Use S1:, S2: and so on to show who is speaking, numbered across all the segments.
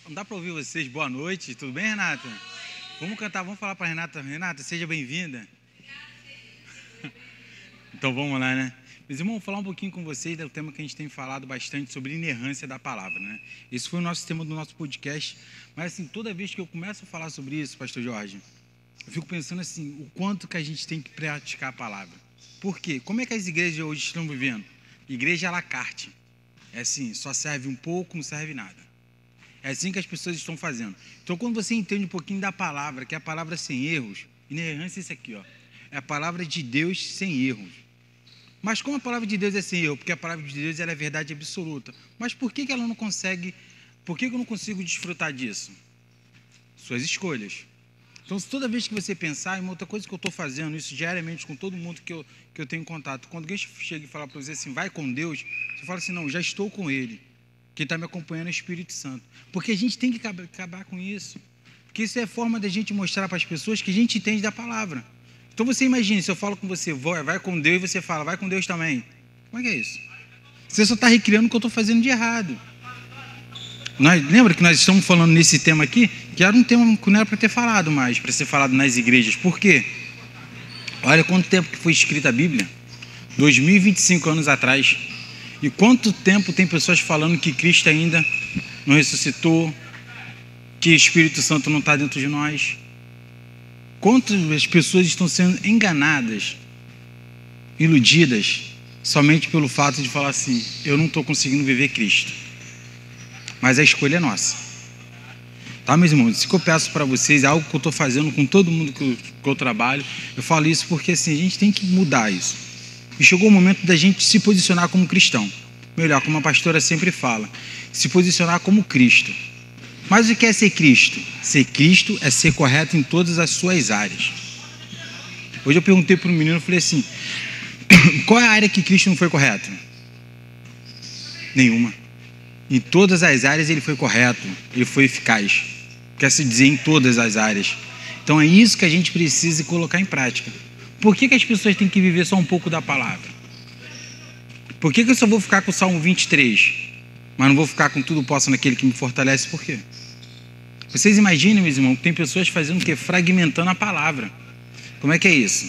S1: Não dá para ouvir vocês. Boa noite. Tudo bem, Renata? Vamos cantar, vamos falar para Renata. Renata, seja bem-vinda. Então vamos lá, né? Meus irmãos, vou falar um pouquinho com vocês do tema que a gente tem falado bastante sobre inerrância da palavra, né? Esse foi o nosso tema do nosso podcast. Mas assim, toda vez que eu começo a falar sobre isso, Pastor Jorge, eu fico pensando assim, o quanto que a gente tem que praticar a palavra. Por quê? Como é que as igrejas hoje estão vivendo? Igreja à la carte. É assim, só serve um pouco, não serve nada. É assim que as pessoas estão fazendo. Então, quando você entende um pouquinho da palavra, que é a palavra sem erros, inerrância é isso aqui, ó. É a palavra de Deus sem erros. Mas como a palavra de Deus é sem erro? Porque a palavra de Deus ela é verdade absoluta. Mas por que ela não consegue, por que eu não consigo desfrutar disso? Suas escolhas. Então, toda vez que você pensar em uma outra coisa que eu estou fazendo, isso diariamente com todo mundo que eu tenho contato, quando alguém chega e fala para você assim, vai com Deus, você fala assim, não, já estou com Ele. Quem está me acompanhando é o Espírito Santo. Porque a gente tem que acabar com isso. Porque isso é forma da gente mostrar para as pessoas que a gente entende da palavra. Então você imagine, se eu falo com você, vai com Deus, e você fala, vai com Deus também. Como é que é isso? Você só está recriando o que eu estou fazendo de errado. Lembra que nós estamos falando nesse tema aqui? Que era um tema que não era para ter falado mais, para ser falado nas igrejas. Por quê? Olha quanto tempo que foi escrita a Bíblia. 2025 anos atrás. E quanto tempo tem pessoas falando que Cristo ainda não ressuscitou, que o Espírito Santo não está dentro de nós? Quantas pessoas estão sendo enganadas, iludidas, somente pelo fato de falar assim, eu não estou conseguindo viver Cristo. Mas a escolha é nossa. Tá, meus irmãos? Isso que eu peço para vocês é algo que eu estou fazendo com todo mundo que eu trabalho. Eu falo isso porque assim, a gente tem que mudar isso. E chegou o momento da gente se posicionar como cristão. Melhor, como a pastora sempre fala, se posicionar como Cristo. Mas o que é ser Cristo? Ser Cristo é ser correto em todas as suas áreas. Hoje eu perguntei para um menino, eu falei assim, qual é a área que Cristo não foi correto? Nenhuma. Em todas as áreas ele foi correto, ele foi eficaz. Quer se dizer em todas as áreas. Então é isso que a gente precisa colocar em prática. Por que as pessoas têm que viver só um pouco da palavra? Por que eu só vou ficar com o Salmo 23, mas não vou ficar com tudo posso naquele que me fortalece? Por quê? Vocês imaginem, meus irmãos, que tem pessoas fazendo o quê? Fragmentando a palavra. Como é que é isso?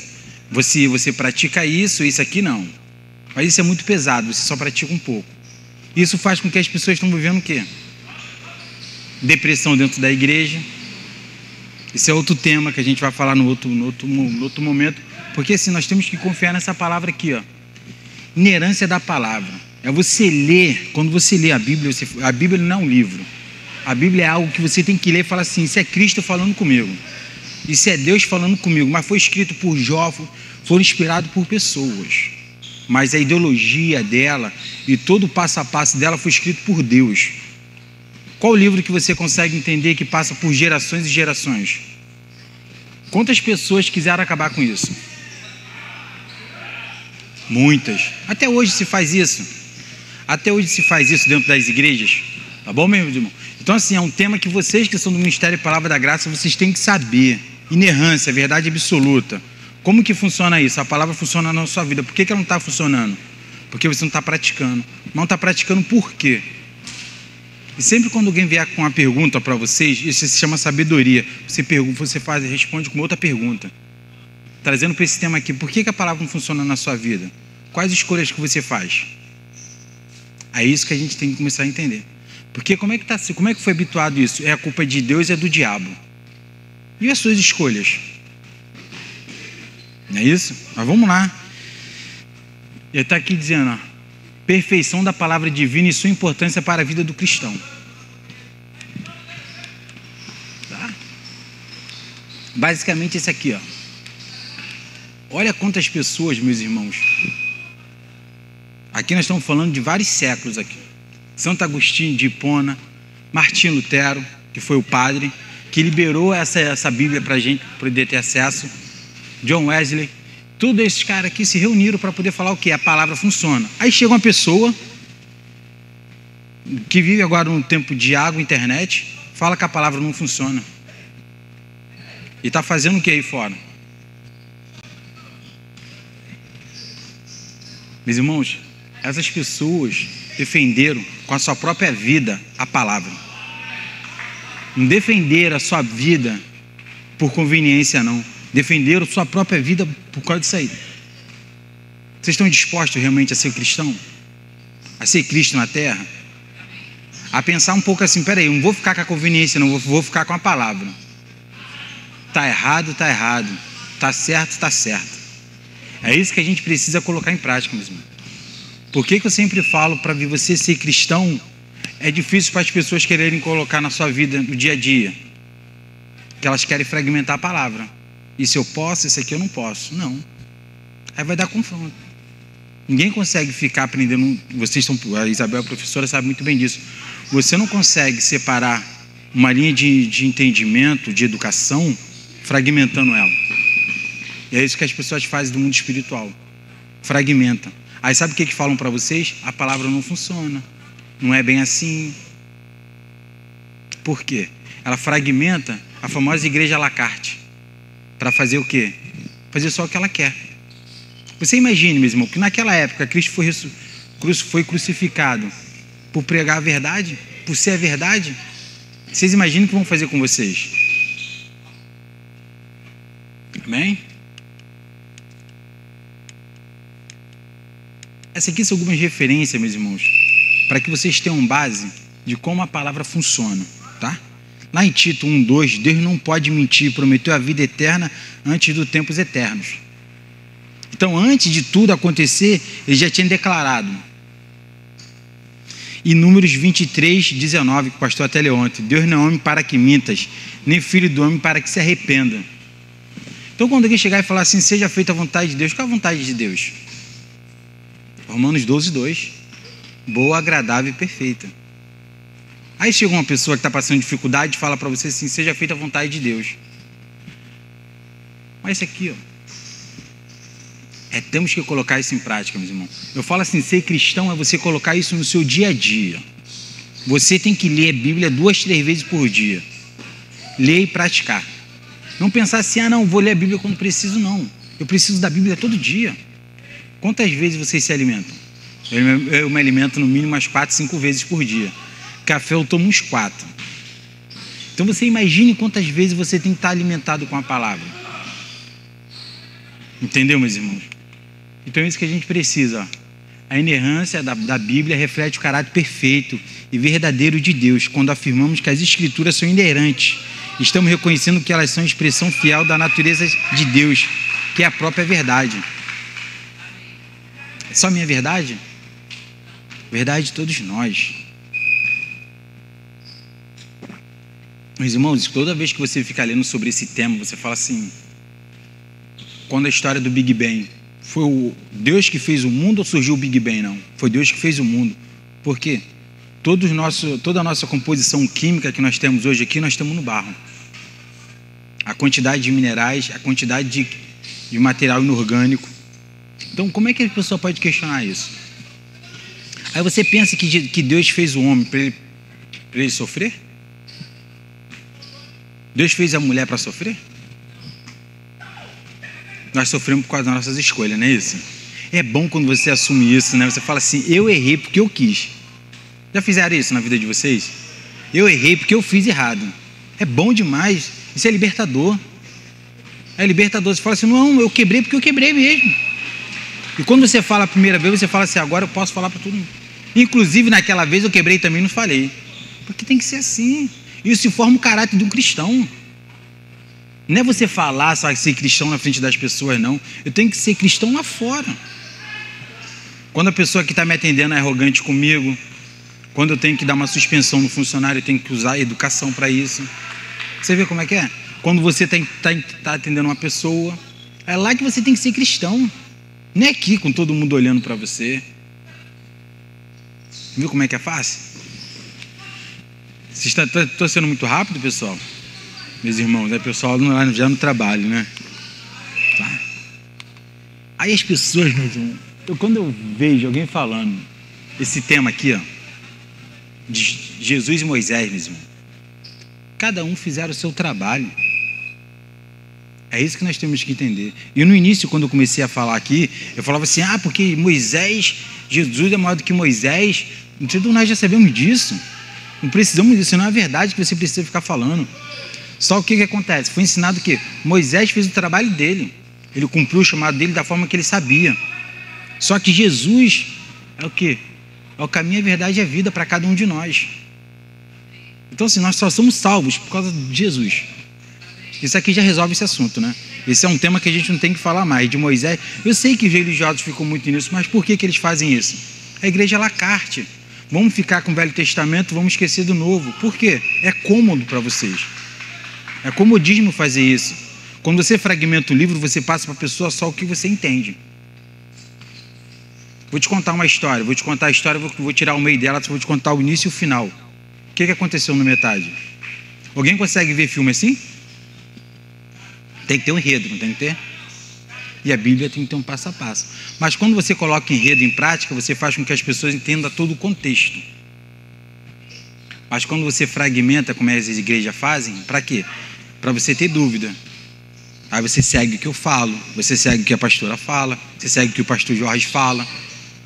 S1: Você pratica isso aqui não. Mas isso é muito pesado, você só pratica um pouco. Isso faz com que as pessoas estão vivendo o quê? Depressão dentro da igreja. Esse é outro tema que a gente vai falar no outro momento. Porque assim, nós temos que confiar nessa palavra aqui, ó. Inerância da palavra. É você ler, quando você lê a Bíblia não é um livro. A Bíblia é algo que você tem que ler e falar assim, isso é Cristo falando comigo. Isso é Deus falando comigo. Mas foi escrito por Jó, foi inspirado por pessoas. Mas a ideologia dela e todo o passo a passo dela foi escrito por Deus. Qual livro que você consegue entender que passa por gerações e gerações? Quantas pessoas quiseram acabar com isso? Muitas. Até hoje se faz isso. Até hoje se faz isso dentro das igrejas. Tá bom, meu irmão? Então, assim, é um tema que vocês que são do Ministério Palavra da Graça, vocês têm que saber. Inerrância, verdade absoluta. Como que funciona isso? A palavra funciona na sua vida. Por que ela não está funcionando? Porque você não está praticando. Não está praticando por quê? E sempre quando alguém vier com uma pergunta para vocês, isso se chama sabedoria. Você responde com outra pergunta. Trazendo para esse tema aqui, por que a palavra não funciona na sua vida? Quais escolhas que você faz? É isso que a gente tem que começar a entender. Porque como é que foi habituado isso? É a culpa de Deus e é do diabo. E as suas escolhas? Não é isso? Mas vamos lá. Ele está aqui dizendo, ó, perfeição da palavra divina e sua importância para a vida do cristão. Tá? Basicamente esse aqui, ó. Olha quantas pessoas, meus irmãos. Aqui nós estamos falando de vários séculos aqui. Santo Agostinho de Hipona, Martinho Lutero, que foi o padre, que liberou essa Bíblia para a gente poder ter acesso. John Wesley. Todos esses caras aqui se reuniram para poder falar o quê? A palavra funciona. Aí chega uma pessoa que vive agora num tempo de água, internet, fala que a palavra não funciona. E está fazendo o que aí fora? Meus irmãos, essas pessoas defenderam com a sua própria vida a palavra. Não defender a sua vida por conveniência, não. Defender a sua própria vida por causa disso aí. Vocês estão dispostos realmente a ser cristão? A ser Cristo na terra? A pensar um pouco assim, peraí, eu não vou ficar com a conveniência, não, vou ficar com a palavra. Está errado, está errado. Está certo, está certo. É isso que a gente precisa colocar em prática, meus irmãos. Por que eu sempre falo para você ser cristão? É difícil para as pessoas quererem colocar na sua vida, no dia a dia. Que elas querem fragmentar a palavra. Isso eu posso, isso aqui eu não posso. Não. Aí vai dar confronto. Ninguém consegue ficar aprendendo. Vocês são, a Isabel, a professora, sabe muito bem disso. Você não consegue separar uma linha de entendimento, de educação, fragmentando ela. E é isso que as pessoas fazem do mundo espiritual. Fragmentam. Aí sabe o que falam para vocês? A palavra não funciona. Não é bem assim. Por quê? Ela fragmenta a famosa igreja à la carte. Para fazer o quê? Fazer só o que ela quer. Você imagine, meu irmão, que naquela época Cristo foi crucificado por pregar a verdade, por ser a verdade. Vocês imaginam o que vão fazer com vocês? Amém? Essas aqui são algumas referências, meus irmãos, para que vocês tenham base de como a palavra funciona, tá? Lá em Tito 1:2, Deus não pode mentir, prometeu a vida eterna antes dos tempos eternos. Então, antes de tudo acontecer, ele já tinha declarado. E Números 23:19, que o pastor até leu ontem, Deus não é homem para que mintas, nem filho do homem para que se arrependa. Então, quando alguém chegar e falar assim, seja feita a vontade de Deus, qual é a vontade de Deus? Romanos 12:2, boa, agradável e perfeita. Aí chega uma pessoa que está passando dificuldade e fala para você assim, seja feita a vontade de Deus. Mas isso aqui, ó. Temos que colocar isso em prática, meus irmãos. Eu falo assim, ser cristão é você colocar isso no seu dia a dia. Você tem que ler a Bíblia 2, 3 vezes por dia. Ler e praticar. Não pensar assim, não, vou ler a Bíblia quando preciso, não. Eu preciso da Bíblia todo dia. Quantas vezes vocês se alimentam? Eu me alimento no mínimo umas 4, 5 vezes por dia. Café eu tomo uns 4. Então você imagine quantas vezes você tem que estar alimentado com a palavra. Entendeu, meus irmãos? Então é isso que a gente precisa. Ó. A inerrância da Bíblia reflete o caráter perfeito e verdadeiro de Deus. Quando afirmamos que as Escrituras são inerrantes, estamos reconhecendo que elas são expressão fiel da natureza de Deus, que é a própria verdade. É só minha verdade? Verdade de todos nós. Meus irmãos, toda vez que você fica lendo sobre esse tema, você fala assim, quando a história do Big Bang, foi o Deus que fez o mundo ou surgiu o Big Bang? Não, foi Deus que fez o mundo. Por quê? Toda a nossa composição química que nós temos hoje aqui, nós temos no barro. A quantidade de minerais, a quantidade de material inorgânico. Então, como é que a pessoa pode questionar isso? Aí você pensa que Deus fez o homem para ele sofrer? Deus fez a mulher para sofrer? Nós sofremos por causa das nossas escolhas, não é isso? É bom quando você assume isso, né? Você fala assim, eu errei porque eu quis. Já fizeram isso na vida de vocês? Eu errei porque eu fiz errado. É bom demais. Isso é libertador. É libertador. Você fala assim, não, eu quebrei porque eu quebrei mesmo. E quando você fala a primeira vez, você fala assim, agora eu posso falar para todo mundo. Inclusive naquela vez eu quebrei também, não falei. Porque tem que ser assim. Isso forma o caráter de um cristão. Não é você falar só ser cristão na frente das pessoas, não. Eu tenho que ser cristão lá fora. Quando a pessoa que está me atendendo é arrogante comigo, quando eu tenho que dar uma suspensão no funcionário, eu tenho que usar a educação para isso. Você vê como é que é? Quando você está atendendo uma pessoa, é lá que você tem que ser cristão. Não é aqui com todo mundo olhando para você. Viu como é que é fácil? Estou sendo muito rápido, pessoal? Meus irmãos, é pessoal já no trabalho, né? Tá. Aí as pessoas, meus irmãos, quando eu vejo alguém falando esse tema aqui, ó, de Jesus e Moisés, meus irmãos, cada um fizeram o seu trabalho. É isso que nós temos que entender. E no início, quando eu comecei a falar aqui, eu falava assim, porque Jesus é maior do que Moisés. Então nós já sabemos disso. Não precisamos disso, não é verdade que você precisa ficar falando. Só o que acontece? Foi ensinado que Moisés fez o trabalho dele. Ele cumpriu o chamado dele da forma que ele sabia. Só que Jesus é o quê? É o caminho, a verdade e a vida para cada um de nós. Então, assim, nós só somos salvos por causa de Jesus. Isso aqui já resolve esse assunto, né? Esse é um tema que a gente não tem que falar mais. De Moisés, eu sei que os religiosos ficam muito nisso, mas por que eles fazem isso? A igreja é la carte. Vamos ficar com o Velho Testamento, vamos esquecer do Novo. Por quê? É cômodo para vocês. É comodismo fazer isso. Quando você fragmenta o livro, você passa para a pessoa só o que você entende. Vou te contar uma história. Vou te contar a história, vou tirar o meio dela, vou te contar o início e o final. O que aconteceu na metade? Alguém consegue ver filme assim? Tem que ter um enredo, não tem que ter? E a Bíblia tem que ter um passo a passo. Mas quando você coloca enredo em prática, você faz com que as pessoas entendam todo o contexto. Mas quando você fragmenta, como as igrejas fazem, para quê? Para você ter dúvida. Aí você segue o que eu falo, você segue o que a pastora fala, você segue o que o pastor Jorge fala,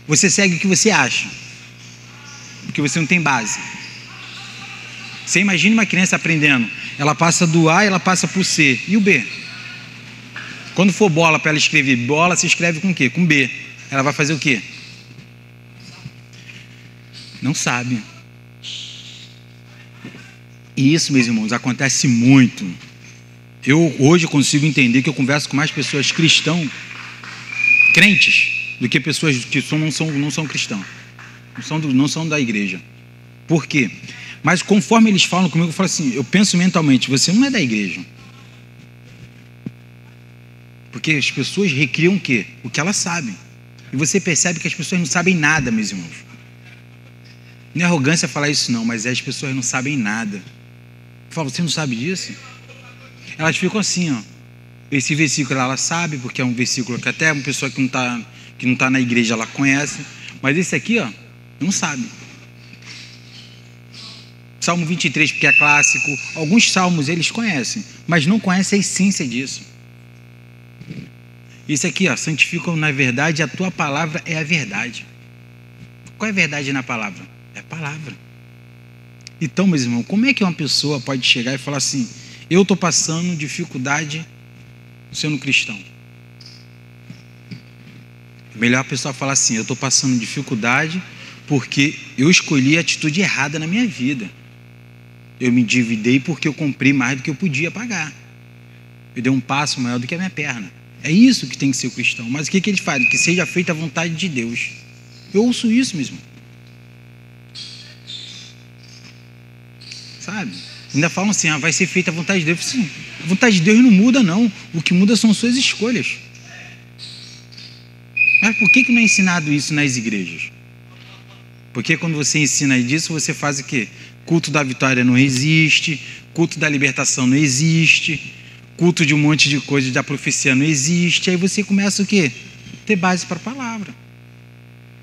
S1: você segue o que você acha, porque você não tem base. Você imagina uma criança aprendendo, ela passa do A e ela passa para o C, e o B? Quando for bola para ela escrever, bola se escreve com o quê? Com B. Ela vai fazer o quê? Não sabe. E isso, meus irmãos, acontece muito. Eu hoje consigo entender que eu converso com mais pessoas crentes, do que pessoas que não são cristãos, não são da igreja. Por quê? Mas conforme eles falam comigo, eu falo assim, eu penso mentalmente, você não é da igreja. Porque as pessoas recriam o quê? O que elas sabem. E você percebe que as pessoas não sabem nada, meus irmãos. Não é arrogância falar isso não, mas as pessoas não sabem nada. Eu falo, você não sabe disso? Elas ficam assim, ó. Esse versículo ela sabe, porque é um versículo que até uma pessoa que não tá na igreja ela conhece. Mas esse aqui, ó, não sabe. Salmo 23, porque é clássico. Alguns salmos eles conhecem, mas não conhecem a essência disso. Isso aqui, ó, santificam na verdade, a tua palavra é a verdade. Qual é a verdade na palavra? É a palavra. Então, meus irmãos, como é que uma pessoa pode chegar e falar assim, eu estou passando dificuldade sendo cristão? Melhor a pessoa falar assim, eu estou passando dificuldade porque eu escolhi a atitude errada na minha vida. Eu me endividei porque eu comprei mais do que eu podia pagar. Eu dei um passo maior do que a minha perna. É isso que tem que ser o cristão. Mas o que eles fazem? Que seja feita a vontade de Deus. Eu ouço isso mesmo. Sabe? Ainda falam assim, vai ser feita a vontade de Deus. Sim, a vontade de Deus não muda não. O que muda são suas escolhas. Mas por que não é ensinado isso nas igrejas? Porque quando você ensina disso, você faz o quê? Culto da vitória não existe, culto da libertação não existe, culto de um monte de coisa da profecia não existe. Aí você começa o quê? Ter base para a palavra.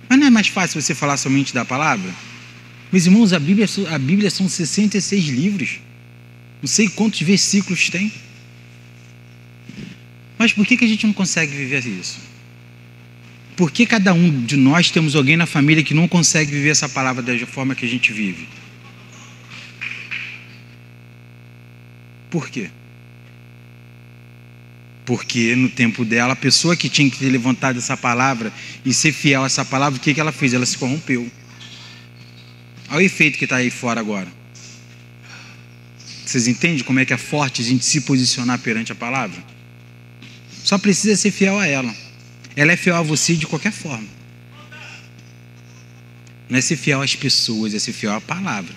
S1: Mas não é mais fácil você falar somente da palavra? Meus irmãos, a Bíblia são 66 livros. Não sei quantos versículos tem. Mas por que a gente não consegue viver isso? Por que cada um de nós temos alguém na família que não consegue viver essa palavra da forma que a gente vive? Por quê? Porque no tempo dela, a pessoa que tinha que ter levantado essa palavra e ser fiel a essa palavra, o que ela fez? Ela se corrompeu. Olha o efeito que está aí fora agora. Vocês entendem como é que é forte a gente se posicionar perante a palavra? Só precisa ser fiel a ela. Ela é fiel a você de qualquer forma. Não é ser fiel às pessoas, é ser fiel à palavra.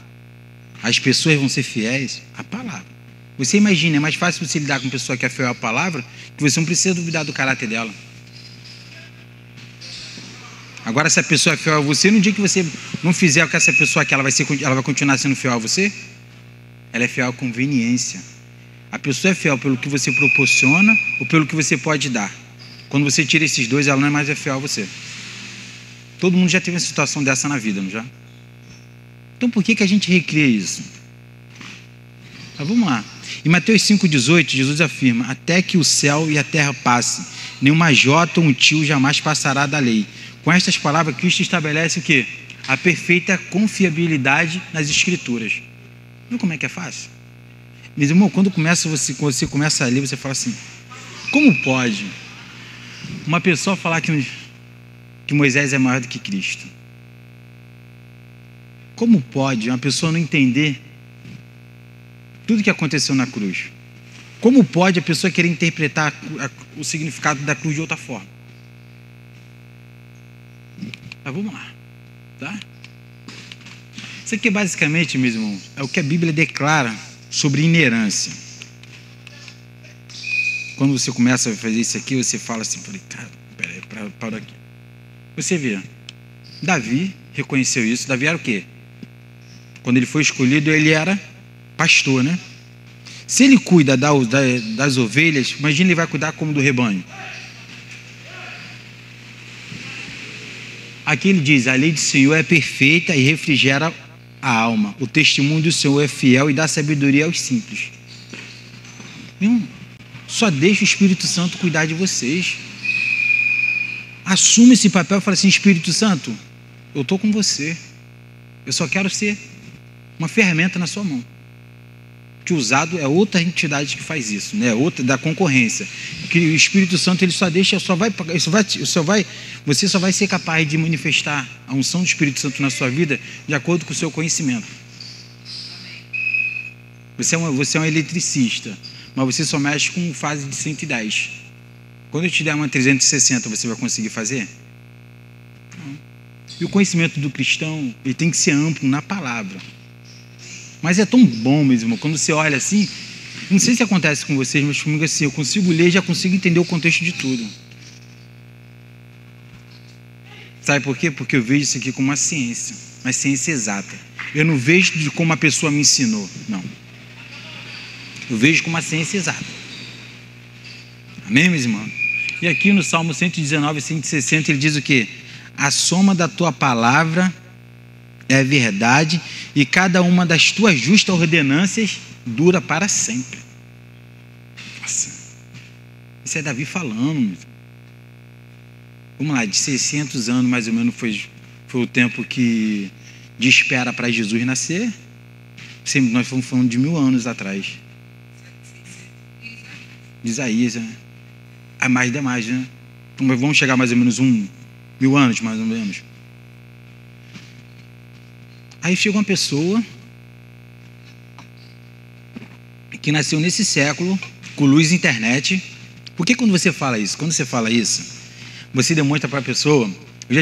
S1: As pessoas vão ser fiéis à palavra. Você imagina, é mais fácil você lidar com uma pessoa que é fiel à palavra, que você não precisa duvidar do caráter dela. Agora, se a pessoa é fiel a você, no dia que você não fizer o que essa pessoa quer, ela vai continuar sendo fiel a você? Ela é fiel à conveniência. A pessoa é fiel pelo que você proporciona ou pelo que você pode dar. Quando você tira esses dois, ela não é mais fiel a você. Todo mundo já teve uma situação dessa na vida, não já? Então por que a gente recria isso? Mas vamos lá. Em Mateus 5,18, Jesus afirma, até que o céu e a terra passem, nenhuma jota ou um tio jamais passará da lei. Com estas palavras, Cristo estabelece o quê? a perfeita confiabilidade nas Escrituras. Viu como é que é fácil? Mas, irmão, quando você começa a ler, você fala assim: como pode uma pessoa falar que Moisés é maior do que Cristo? Como pode uma pessoa não entender tudo que aconteceu na cruz? Como pode a pessoa querer interpretar o significado da cruz de outra forma? Mas vamos lá, tá? Isso aqui basicamente, meus irmãos, é o que a Bíblia declara sobre inerância. Quando você começa a fazer isso aqui, você fala assim: cara, peraí, para aqui. Você vê, Davi reconheceu isso. Davi era o quê? Quando ele foi escolhido, ele era pastor, né? Se ele cuida das ovelhas, imagina ele vai cuidar como do rebanho. Aqui ele diz: a lei do Senhor é perfeita e refrigera a alma. O testemunho do Senhor é fiel e dá sabedoria aos simples. Só deixa o Espírito Santo cuidar de vocês. Assuma esse papel e fala assim: Espírito Santo, eu estou com você. Eu só quero ser uma ferramenta na sua mão. Que usado é outra entidade que faz isso, né? Outra da concorrência. Que o Espírito Santo ele só deixa, você só vai ser capaz de manifestar a unção do Espírito Santo na sua vida de acordo com o seu conhecimento. Você é um eletricista, mas você só mexe com fase de 110. Quando eu te der uma 360, você vai conseguir fazer? Não. E o conhecimento do cristão ele tem que ser amplo na palavra. Mas é tão bom mesmo, quando você olha assim, não sei se acontece com vocês, mas comigo assim, eu consigo ler, já consigo entender o contexto de tudo. Sabe por quê? Porque eu vejo isso aqui como uma ciência exata. Eu não vejo de como a pessoa me ensinou, não. Eu vejo como uma ciência exata. Amém, meus irmãos? E aqui no Salmo 119, 160, ele diz o quê? A soma da tua palavra é verdade, e cada uma das tuas justas ordenanças dura para sempre. Nossa, isso é Davi falando. Vamos lá, de 600 anos mais ou menos foi o tempo de espera para Jesus nascer. Sempre nós fomos falando de 1000 anos atrás. De Isaías, né? É mais, né? Então, vamos chegar mais ou menos 1000 anos, mais ou menos. Aí chega uma pessoa que nasceu nesse século, com luz e internet. Por que quando você fala isso? Quando você fala isso, você demonstra para a pessoa... já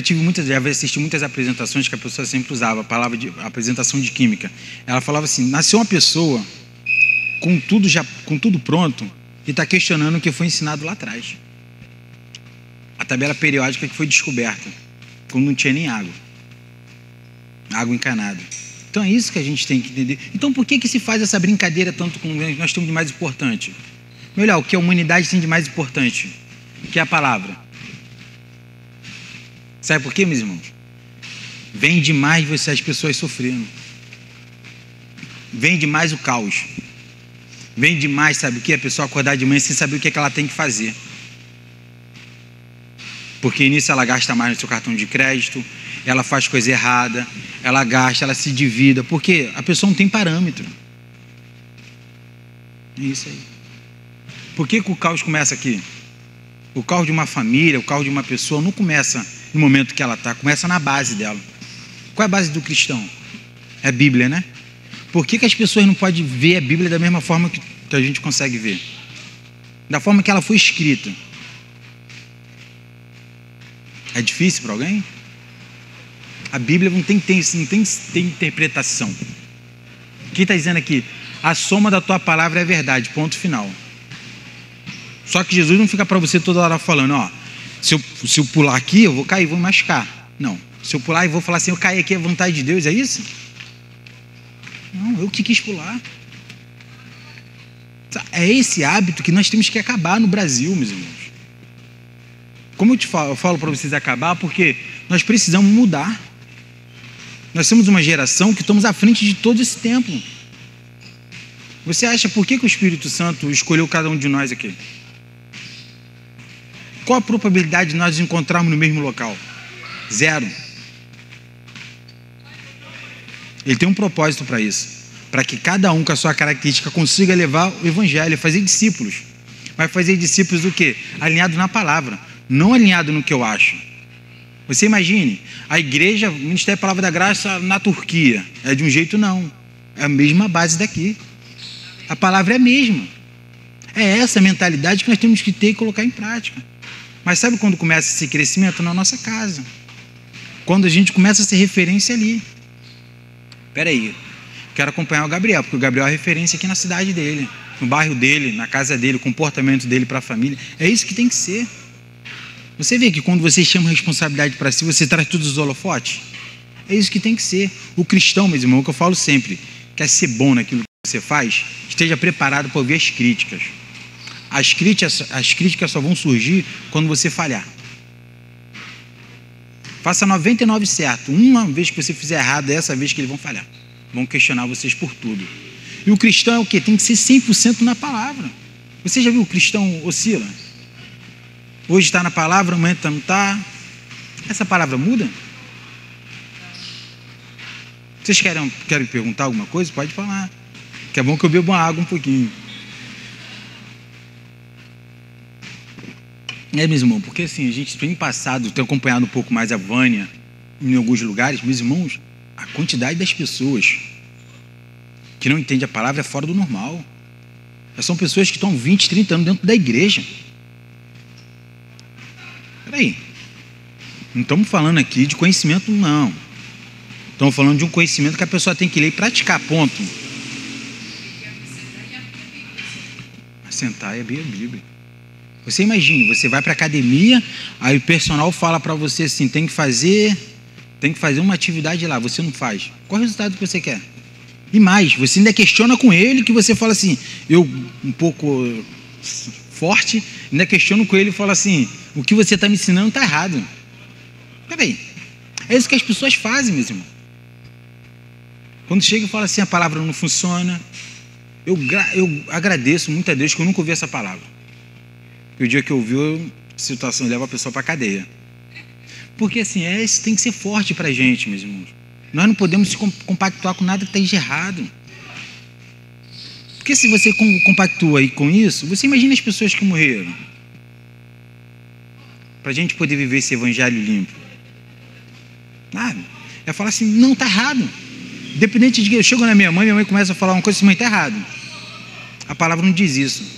S1: assisti muitas apresentações que a pessoa sempre usava, a palavra de apresentação de química. Ela falava assim: nasceu uma pessoa com tudo pronto e está questionando o que foi ensinado lá atrás. A tabela periódica que foi descoberta, quando não tinha nem água encanada. Então é isso que a gente tem que entender. Então por que se faz essa brincadeira tanto com nós temos de mais importante? Melhor, o que a humanidade tem de mais importante? Que é a palavra. Sabe por quê, meus irmãos? Vem demais as pessoas sofrendo. Vem demais o caos. Vem demais, sabe o que? A pessoa acordar de manhã sem saber o que ela tem que fazer. Porque nisso ela gasta mais no seu cartão de crédito, ela faz coisa errada, ela gasta, ela se divida, porque a pessoa não tem parâmetro. É isso aí. Por que o caos começa aqui? O caos de uma família, o caos de uma pessoa não começa no momento que ela está, começa na base dela. Qual é a base do cristão? É a Bíblia, né? Por que as pessoas não podem ver a Bíblia da mesma forma que a gente consegue ver? Da forma que ela foi escrita. É difícil para alguém? A Bíblia não tem interpretação. O que está dizendo aqui? A soma da tua palavra é verdade, ponto final. Só que Jesus não fica para você toda hora falando: ó, se eu pular aqui, eu vou cair, vou me machucar. Não. Se eu pular e vou falar assim: eu caí aqui, é vontade de Deus, é isso? Não, eu que quis pular. É esse hábito que nós temos que acabar no Brasil, meus irmãos. Como eu falo para vocês acabar, porque nós precisamos mudar. Nós somos uma geração que estamos à frente de todo esse tempo. Você acha por que o Espírito Santo escolheu cada um de nós aqui? Qual a probabilidade de nós nos encontrarmos no mesmo local? 0. Ele tem um propósito para isso, para que cada um com a sua característica consiga levar o evangelho, fazer discípulos. Vai fazer discípulos do quê? Alinhado na palavra, não alinhado no que eu acho. Você imagine, a igreja, o Ministério da Palavra da Graça na Turquia, é de um jeito não, é a mesma base daqui. A palavra é a mesma. É essa mentalidade que nós temos que ter e colocar em prática. Mas sabe quando começa esse crescimento? Na nossa casa. Quando a gente começa a ser referência ali. Espera aí, quero acompanhar o Gabriel, porque o Gabriel é referência aqui na cidade dele, no bairro dele, na casa dele, o comportamento dele para a família. É isso que tem que ser. Você vê que quando você chama responsabilidade para si, você traz todos os holofotes? É isso que tem que ser. O cristão, meus irmãos, que eu falo sempre, quer ser bom naquilo que você faz, esteja preparado para ouvir as críticas. As críticas só vão surgir quando você falhar. Faça 99 certo. Uma vez que você fizer errado, é essa vez que eles vão falhar. Vão questionar vocês por tudo. E o cristão é o quê? Tem que ser 100% na palavra. Você já viu o cristão oscila? Hoje está na palavra, amanhã não está. Essa palavra muda? Vocês querem perguntar alguma coisa? Pode falar. Que é bom que eu bebo água um pouquinho. Meu irmão, porque assim, a gente tem passado, tem acompanhado um pouco mais a Vânia em alguns lugares, meus irmãos, a quantidade das pessoas que não entendem a palavra é fora do normal. São pessoas que estão 20, 30 anos dentro da igreja. Peraí, não estamos falando aqui de conhecimento, não. Estamos falando de um conhecimento que a pessoa tem que ler e praticar, ponto. Sentar e abrir a Bíblia. Você imagine, você vai para a academia, aí o personal fala para você assim, tem que fazer uma atividade lá, você não faz. Qual é o resultado que você quer? E mais, você ainda questiona com ele, que você fala assim, eu um pouco forte, ainda questiono com ele e falo assim, o que você está me ensinando está errado. Peraí, é isso que as pessoas fazem, meus irmãos. Quando chega e fala assim, a palavra não funciona, eu agradeço muito a Deus que eu nunca ouvi essa palavra. E o dia que eu ouvi, a situação leva a pessoa para a cadeia. Porque assim, isso tem que ser forte para a gente, meus irmãos. Nós não podemos se compactuar com nada que está de errado. Porque se você compactua aí com isso, você imagina as pessoas que morreram. Para a gente poder viver esse evangelho limpo. É falar assim, não, está errado. Independente de que eu chego na minha mãe começa a falar uma coisa assim, mãe, está errado. A palavra não diz isso.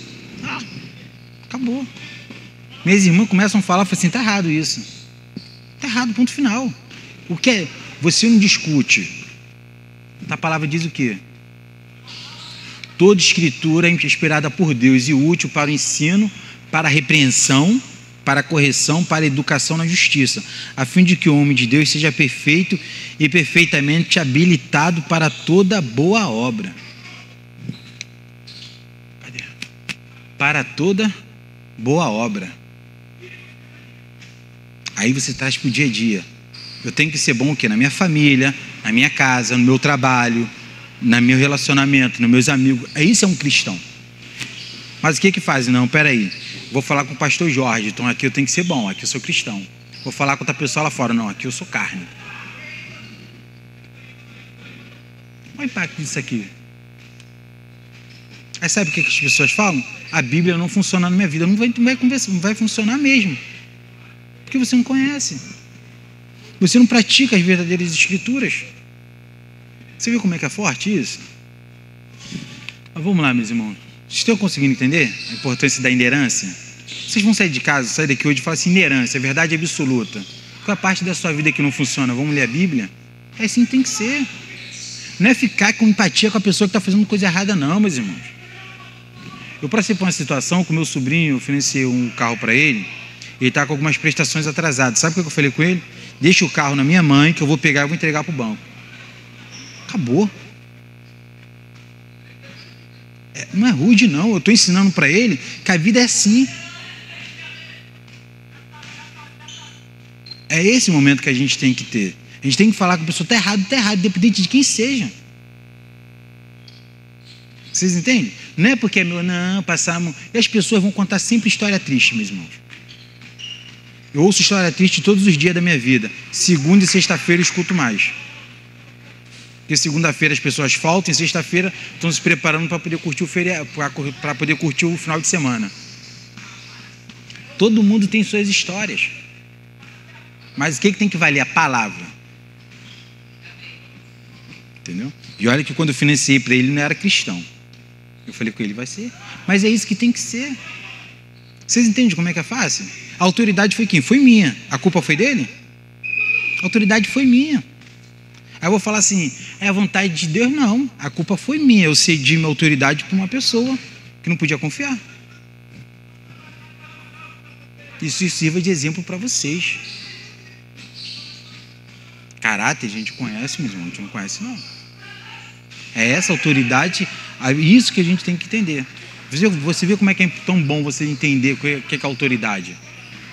S1: Acabou. Minhas irmãs começam a falar, falam assim, está errado isso. Está errado, ponto final. O que é? Você não discute. A palavra diz o quê? Toda escritura é inspirada por Deus e útil para o ensino, para a repreensão, para a correção, para a educação na justiça, a fim de que o homem de Deus seja perfeito e perfeitamente habilitado para toda boa obra. Cadê? Para toda boa obra. Aí você traz para o dia a dia. Eu tenho que ser bom o quê? Na minha família, na minha casa, no meu trabalho, no meu relacionamento, nos meus amigos. Isso é um cristão. Mas o que faz? Não, peraí. Vou falar com o pastor Jorge, então aqui eu tenho que ser bom, aqui eu sou cristão. Vou falar com outra pessoa lá fora, não, aqui eu sou carne. Qual o impacto disso aqui? Aí sabe o que as pessoas falam? A Bíblia não funciona na minha vida. Não vai funcionar mesmo. Porque você não conhece. Você não pratica as verdadeiras escrituras. Você viu como é que é forte isso? Mas vamos lá, meus irmãos. Vocês estão conseguindo entender a importância da inerância? Vocês vão sair de casa, sair daqui hoje e falar assim, inerância, verdade absoluta. Qual a parte da sua vida que não funciona? Vamos ler a Bíblia? É assim que tem que ser. Não é ficar com empatia com a pessoa que está fazendo coisa errada, não, meus irmãos. Eu passei por uma situação com meu sobrinho, eu financei um carro para ele, ele está com algumas prestações atrasadas. Sabe o que eu falei com ele? Deixa o carro na minha mãe, que eu vou pegar e vou entregar para o banco. Acabou. Não é rude, não. Eu estou ensinando para ele que a vida é assim. É esse momento que a gente tem que ter. A gente tem que falar que a pessoa está errado, independente de quem seja. Vocês entendem? Não é porque é meu, não, passamos. E as pessoas vão contar sempre história triste, meus irmãos. Eu ouço história triste todos os dias da minha vida. Segunda e sexta-feira eu escuto mais. Porque segunda-feira as pessoas faltam e sexta-feira estão se preparando para poder curtir o feriado, para poder curtir o final de semana. Todo mundo tem suas histórias. Mas o que tem que valer? A palavra. Entendeu? E olha que quando eu financiei para ele, não era cristão. Eu falei com ele, vai ser. Mas é isso que tem que ser. Vocês entendem como é que é fácil? A autoridade foi quem? Foi minha. A culpa foi dele? A autoridade foi minha. Aí eu vou falar assim, é a vontade de Deus? Não. A culpa foi minha. Eu cedi minha autoridade para uma pessoa que não podia confiar. Isso sirva de exemplo para vocês. Caráter a gente conhece, mas a gente não conhece, não. É essa autoridade, isso que a gente tem que entender. Você vê como é que é tão bom você entender o que é autoridade.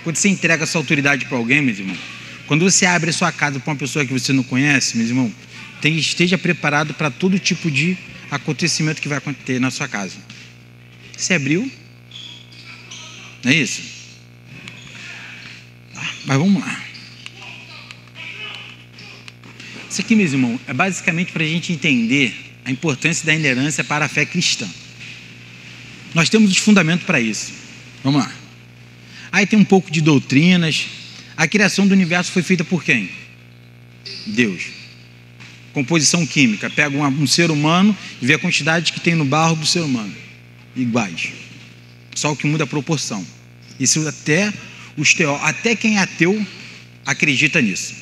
S1: Quando você entrega essa autoridade para alguém, meu irmão, quando você abre a sua casa para uma pessoa que você não conhece, meu irmão, esteja preparado para todo tipo de acontecimento que vai acontecer na sua casa. Você abriu? Não é isso? Mas vamos lá. Isso aqui, meus irmãos, é basicamente para a gente entender a importância da inerência para a fé cristã. Nós temos os fundamentos para isso. Vamos lá. Aí tem um pouco de doutrinas. A criação do universo foi feita por quem? Deus. Composição química. Pega um ser humano e vê a quantidade que tem no barro do ser humano. Iguais. Só o que muda a proporção. Isso até quem é ateu acredita nisso.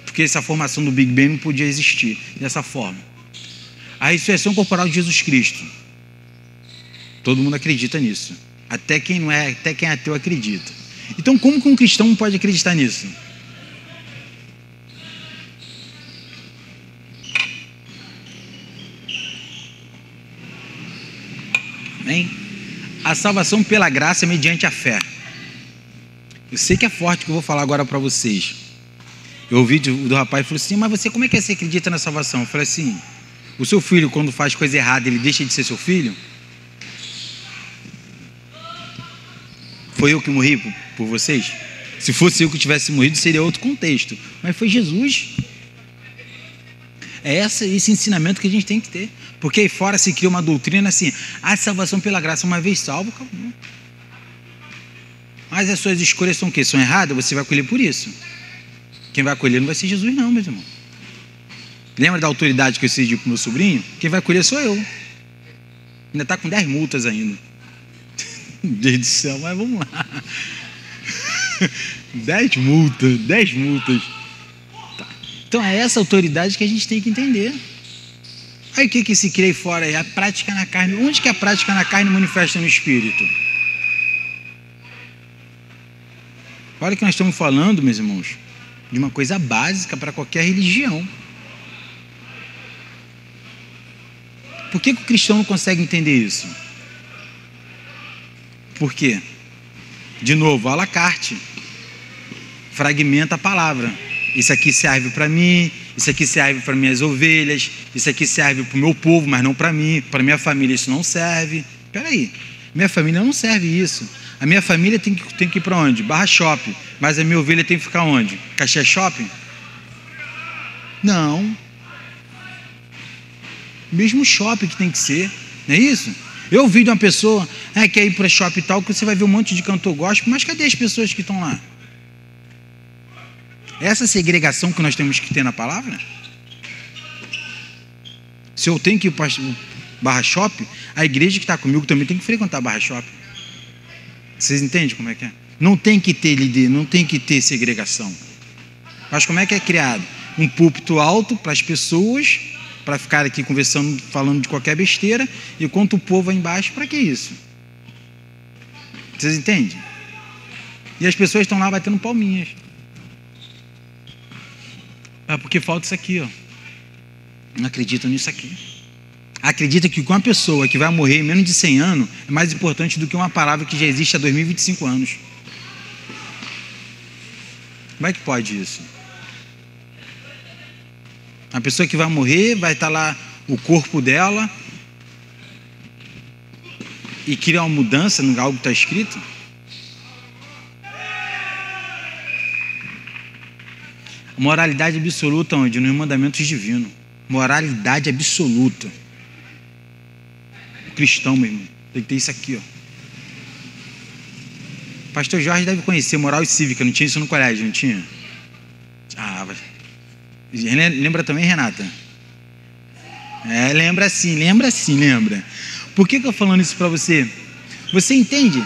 S1: Porque essa formação do Big Bang não podia existir dessa forma. A ressurreição corporal de Jesus Cristo. Todo mundo acredita nisso. Até quem é ateu acredita. Então, como que um cristão não pode acreditar nisso? Amém? A salvação pela graça é mediante a fé. Eu sei que é forte o que eu vou falar agora para vocês. Eu ouvi do rapaz e falou assim, mas você como é que você acredita na salvação? Eu falei assim, o seu filho quando faz coisa errada, ele deixa de ser seu filho? Foi eu que morri por vocês? Se fosse eu que tivesse morrido, seria outro contexto. Mas foi Jesus. É esse ensinamento que a gente tem que ter. Porque aí fora se cria uma doutrina assim, a salvação pela graça, uma vez salvo, acabou. Mas as suas escolhas são o quê? São erradas? Você vai colher por isso. Quem vai colher não vai ser Jesus não, meus irmãos. Lembra da autoridade que eu cedi para o meu sobrinho? Quem vai colher sou eu. Ainda está com 10 multas ainda. Deus do céu, mas vamos lá. 10 multas. Tá. Então é essa autoridade que a gente tem que entender. Aí o que se cria aí fora? É a prática na carne. Onde que a prática na carne manifesta no espírito? Olha que nós estamos falando, meus irmãos, de uma coisa básica para qualquer religião. Por que o cristão não consegue entender isso? Por quê? De novo, à la carte. Fragmenta a palavra. Isso aqui serve para mim, isso aqui serve para minhas ovelhas, isso aqui serve para o meu povo, mas não para mim, para minha família isso não serve. Espera aí, minha família não serve isso. A minha família tem que ir para onde? Barra Shopping. Mas a minha ovelha tem que ficar onde? Caxias Shopping? Não. Mesmo shopping que tem que ser, não é isso? Eu ouvi de uma pessoa, quer ir para shopping e tal, que você vai ver um monte de cantor gospel, mas cadê as pessoas que estão lá? Essa segregação que nós temos que ter na palavra? Se eu tenho que ir para Barra Shopping, a igreja que está comigo também tem que frequentar Barra Shopping. Vocês entendem como é que é? Não tem que ter líder, não tem que ter segregação. Mas como é que é criado? Um púlpito alto para as pessoas, para ficar aqui conversando, falando de qualquer besteira, enquanto o povo aí embaixo, para que isso? Vocês entendem? E as pessoas estão lá batendo palminhas. Porque falta isso aqui, ó. Não acreditam nisso aqui. Acredita que uma pessoa que vai morrer em menos de 100 anos é mais importante do que uma palavra que já existe há 2025 anos. Como é que pode isso? A pessoa que vai morrer, vai estar lá o corpo dela e cria uma mudança no algo que está escrito? Moralidade absoluta onde? Nos mandamentos divinos. Moralidade absoluta. Cristão, meu irmão, tem que ter isso aqui, ó. Pastor Jorge deve conhecer moral e cívica, não tinha isso no colégio, não tinha? Ah, lembra também, Renata? Lembra sim. Por que eu estou falando isso para você? Você entende?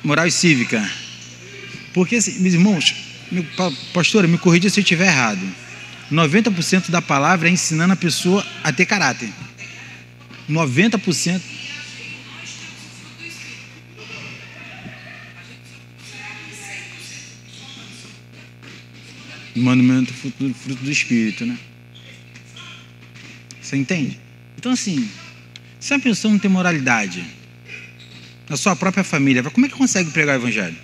S1: Moral e cívica. Porque, meus irmãos, pastora, me corrija se eu estiver errado. 90% da palavra é ensinando a pessoa a ter caráter. 90%. Mandamento fruto do Espírito, né? Você entende? Então, assim, se a pessoa não tem moralidade na sua própria família, como é que consegue pregar o Evangelho?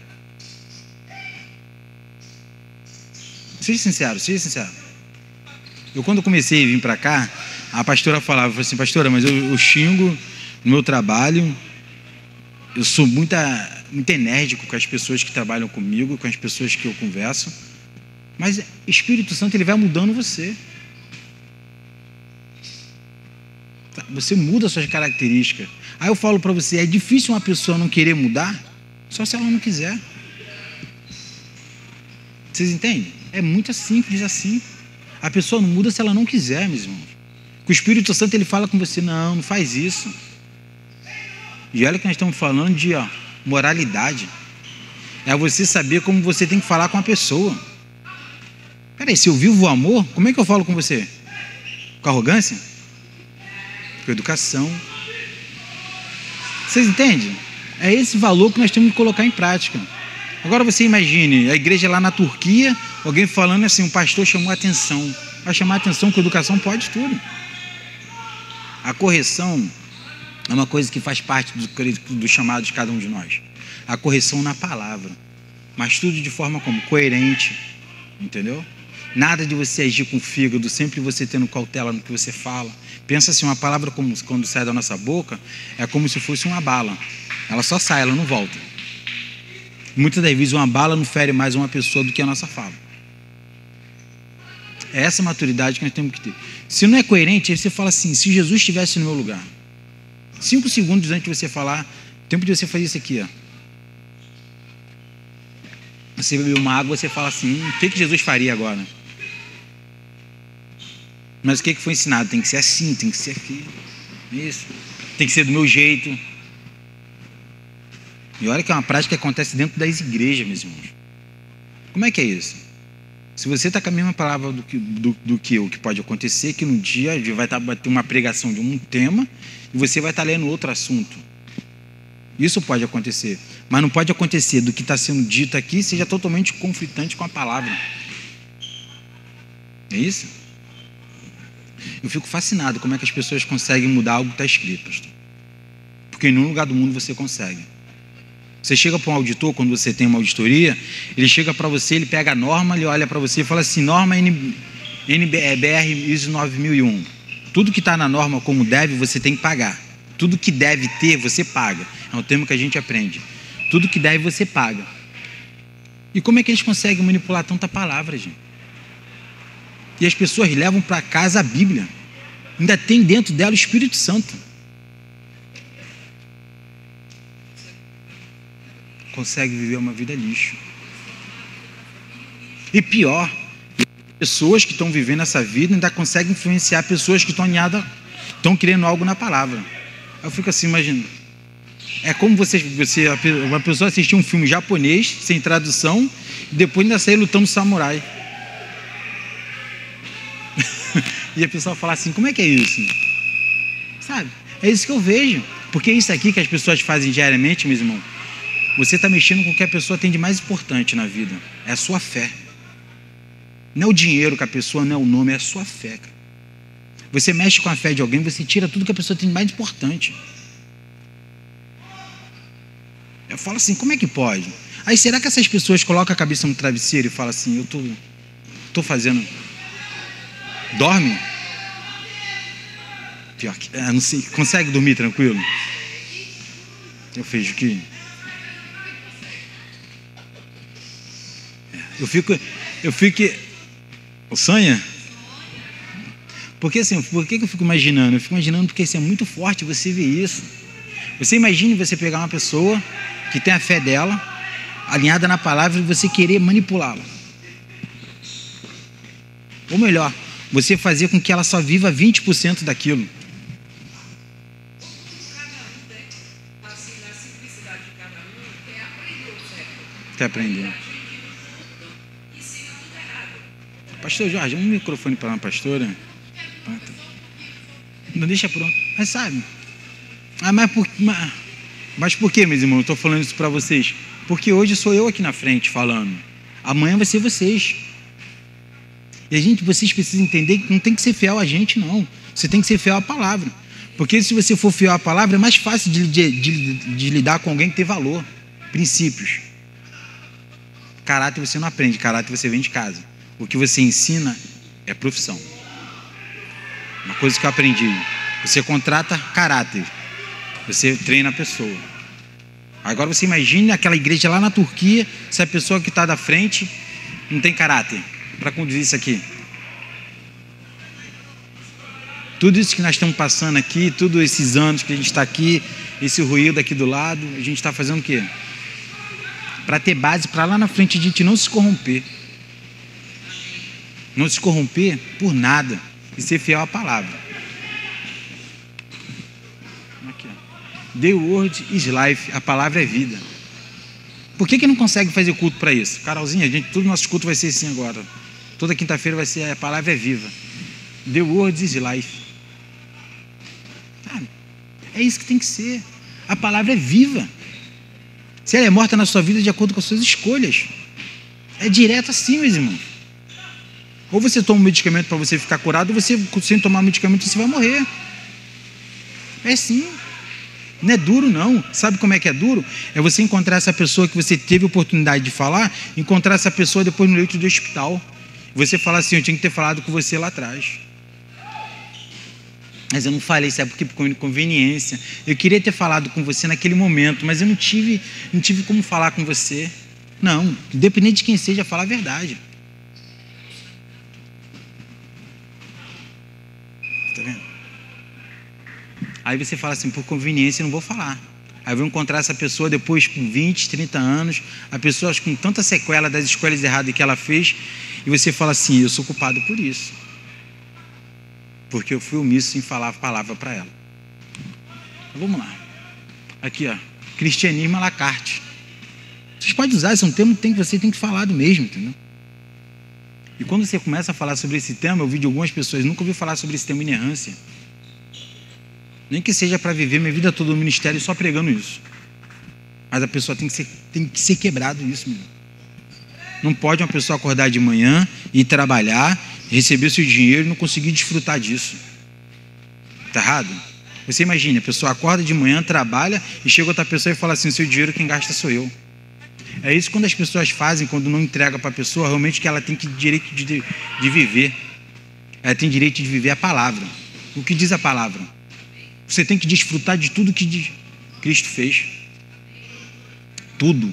S1: Seja sincero. Eu, quando comecei a vir para cá, a pastora falava assim, pastora, mas eu xingo no meu trabalho, eu sou muito enérgico com as pessoas que trabalham comigo, com as pessoas que eu converso, mas o Espírito Santo, ele vai mudando você. Você muda as suas características. Aí eu falo para você, é difícil uma pessoa não querer mudar, só se ela não quiser. Vocês entendem? É muito simples assim. A pessoa não muda se ela não quiser, meus irmãos. O Espírito Santo, ele fala com você, não faz isso. E olha que nós estamos falando de moralidade. É você saber como você tem que falar com a pessoa. Peraí, se eu vivo o amor, como é que eu falo com você? Com arrogância? Com educação? Vocês entendem? É esse valor que nós temos que colocar em prática. Agora você imagine, a igreja lá na Turquia, alguém falando assim, um pastor chamou a atenção. Vai chamar a atenção com educação? Pode tudo. A correção é uma coisa que faz parte do chamado de cada um de nós. A correção na palavra. Mas tudo de forma como? Coerente. Entendeu? Nada de você agir com o fígado, sempre você tendo cautela no que você fala. Pensa assim, uma palavra como, quando sai da nossa boca, é como se fosse uma bala. Ela só sai, ela não volta. Muitas das vezes uma bala não fere mais uma pessoa do que a nossa fala. É essa maturidade que nós temos que ter. Se não é coerente, aí você fala assim, se Jesus estivesse no meu lugar. 5 segundos antes de você falar, tempo de você fazer isso aqui, ó. Você bebeu uma água, você fala assim, o que Jesus faria agora? Mas o que foi ensinado? Tem que ser assim, tem que ser aqui. Isso. Tem que ser do meu jeito. E olha que é uma prática que acontece dentro das igrejas, meus irmãos. Como é que é isso? Se você está com a mesma palavra do que o que pode acontecer, que no dia vai ter uma pregação de um tema e você vai estar lendo outro assunto. Isso pode acontecer. Mas não pode acontecer do que está sendo dito aqui seja totalmente conflitante com a palavra. É isso? Eu fico fascinado como é que as pessoas conseguem mudar algo que está escrito, pastor. Porque em nenhum lugar do mundo você consegue. Você chega para um auditor, quando você tem uma auditoria, ele chega para você, ele pega a norma, ele olha para você e fala assim, norma NBR ISO 9001. Tudo que está na norma como deve, você tem que pagar. Tudo que deve ter, você paga. É um termo que a gente aprende. Tudo que deve, você paga. E como é que eles conseguem manipular tanta palavra, gente? E as pessoas levam para casa a Bíblia. Ainda tem dentro dela o Espírito Santo. Consegue viver uma vida lixo. E pior, pessoas que estão vivendo essa vida ainda conseguem influenciar pessoas que estão alinhadas, estão querendo algo na palavra. Eu fico assim, imagina. É como uma pessoa assistir um filme japonês, sem tradução, e depois ainda sair lutando samurai. E a pessoa fala assim, como é que é isso? Sabe? É isso que eu vejo. Porque isso aqui que as pessoas fazem diariamente, meus irmãos, você está mexendo com o que a pessoa tem de mais importante na vida. É a sua fé. Não é o dinheiro que a pessoa, não é o nome, é a sua fé. Cara. Você mexe com a fé de alguém, você tira tudo que a pessoa tem de mais importante. Eu falo assim, como é que pode? Aí será que essas pessoas colocam a cabeça no travesseiro e falam assim, eu tô fazendo... Dorme? Pior que... não sei, consegue dormir tranquilo? Eu vejo que... Eu fico... Sonha? Porque assim, por que eu fico imaginando? Eu fico imaginando porque assim, é muito forte você ver isso. Você imagine você pegar uma pessoa que tem a fé dela, alinhada na palavra, e você querer manipulá-la. Ou melhor, você fazer com que ela só viva 20% daquilo. Quer aprender. Pastor Jorge, um microfone para uma pastora. Não deixa pronto. Mas sabe? Mas por que, meus irmãos? Eu estou falando isso para vocês. Porque hoje sou eu aqui na frente falando. Amanhã vai ser vocês. E vocês precisam entender que não tem que ser fiel a gente, não. Você tem que ser fiel à palavra. Porque se você for fiel à palavra, é mais fácil de lidar com alguém que tem valor. Princípios. Caráter você não aprende, caráter você vem de casa. O que você ensina é profissão. Uma coisa que eu aprendi. Você contrata caráter. Você treina a pessoa. Agora você imagine aquela igreja lá na Turquia, se a pessoa que está da frente não tem caráter para conduzir isso aqui. Tudo isso que nós estamos passando aqui, todos esses anos que a gente está aqui, esse ruído aqui do lado, a gente está fazendo o quê? Para ter base, para lá na frente a gente não se corromper. Não se corromper por nada e ser fiel à palavra. Aqui, ó. The word is life, a palavra é vida. Por que não consegue fazer culto para isso? Carolzinha, todo nosso culto vai ser assim agora. Toda quinta-feira vai ser a palavra é viva. The word is life. Sabe? É isso que tem que ser. A palavra é viva. Se ela é morta na sua vida de acordo com as suas escolhas. É direto assim, meus irmãos. Ou você toma um medicamento para você ficar curado, ou você, sem tomar medicamento, você vai morrer. É assim. Não é duro, não. Sabe como é que é duro? É você encontrar essa pessoa que você teve oportunidade de falar, encontrar essa pessoa depois no leito do hospital. Você falar assim, eu tinha que ter falado com você lá atrás. Mas eu não falei, sabe por quê? Por conveniência. Eu queria ter falado com você naquele momento, mas eu não tive como falar com você. Não, independente de quem seja, falar a verdade. Tá vendo? Aí você fala assim, por conveniência eu não vou falar. Aí eu vou encontrar essa pessoa depois com 20, 30 anos, a pessoa com tanta sequela das escolhas erradas que ela fez, e você fala assim, eu sou culpado por isso. Porque eu fui omisso em falar a palavra para ela. Então, vamos lá. Aqui, ó. Cristianismo à la carte. Vocês podem usar, esse é um termo que você tem que falar do mesmo, entendeu? E quando você começa a falar sobre esse tema, eu vi de algumas pessoas, nunca ouvi falar sobre esse tema inerrância. Nem que seja para viver minha vida toda no ministério só pregando isso. Mas a pessoa tem que ser quebrado isso, meu. Não pode uma pessoa acordar de manhã e trabalhar, receber seu dinheiro e não conseguir desfrutar disso. Está errado? Você imagina, a pessoa acorda de manhã, trabalha e chega outra pessoa e fala assim, seu dinheiro quem gasta sou eu. É isso quando as pessoas fazem, quando não entrega para a pessoa, realmente que ela tem direito de viver. Ela tem direito de viver a palavra. O que diz a palavra? Você tem que desfrutar de tudo que Cristo fez. Tudo.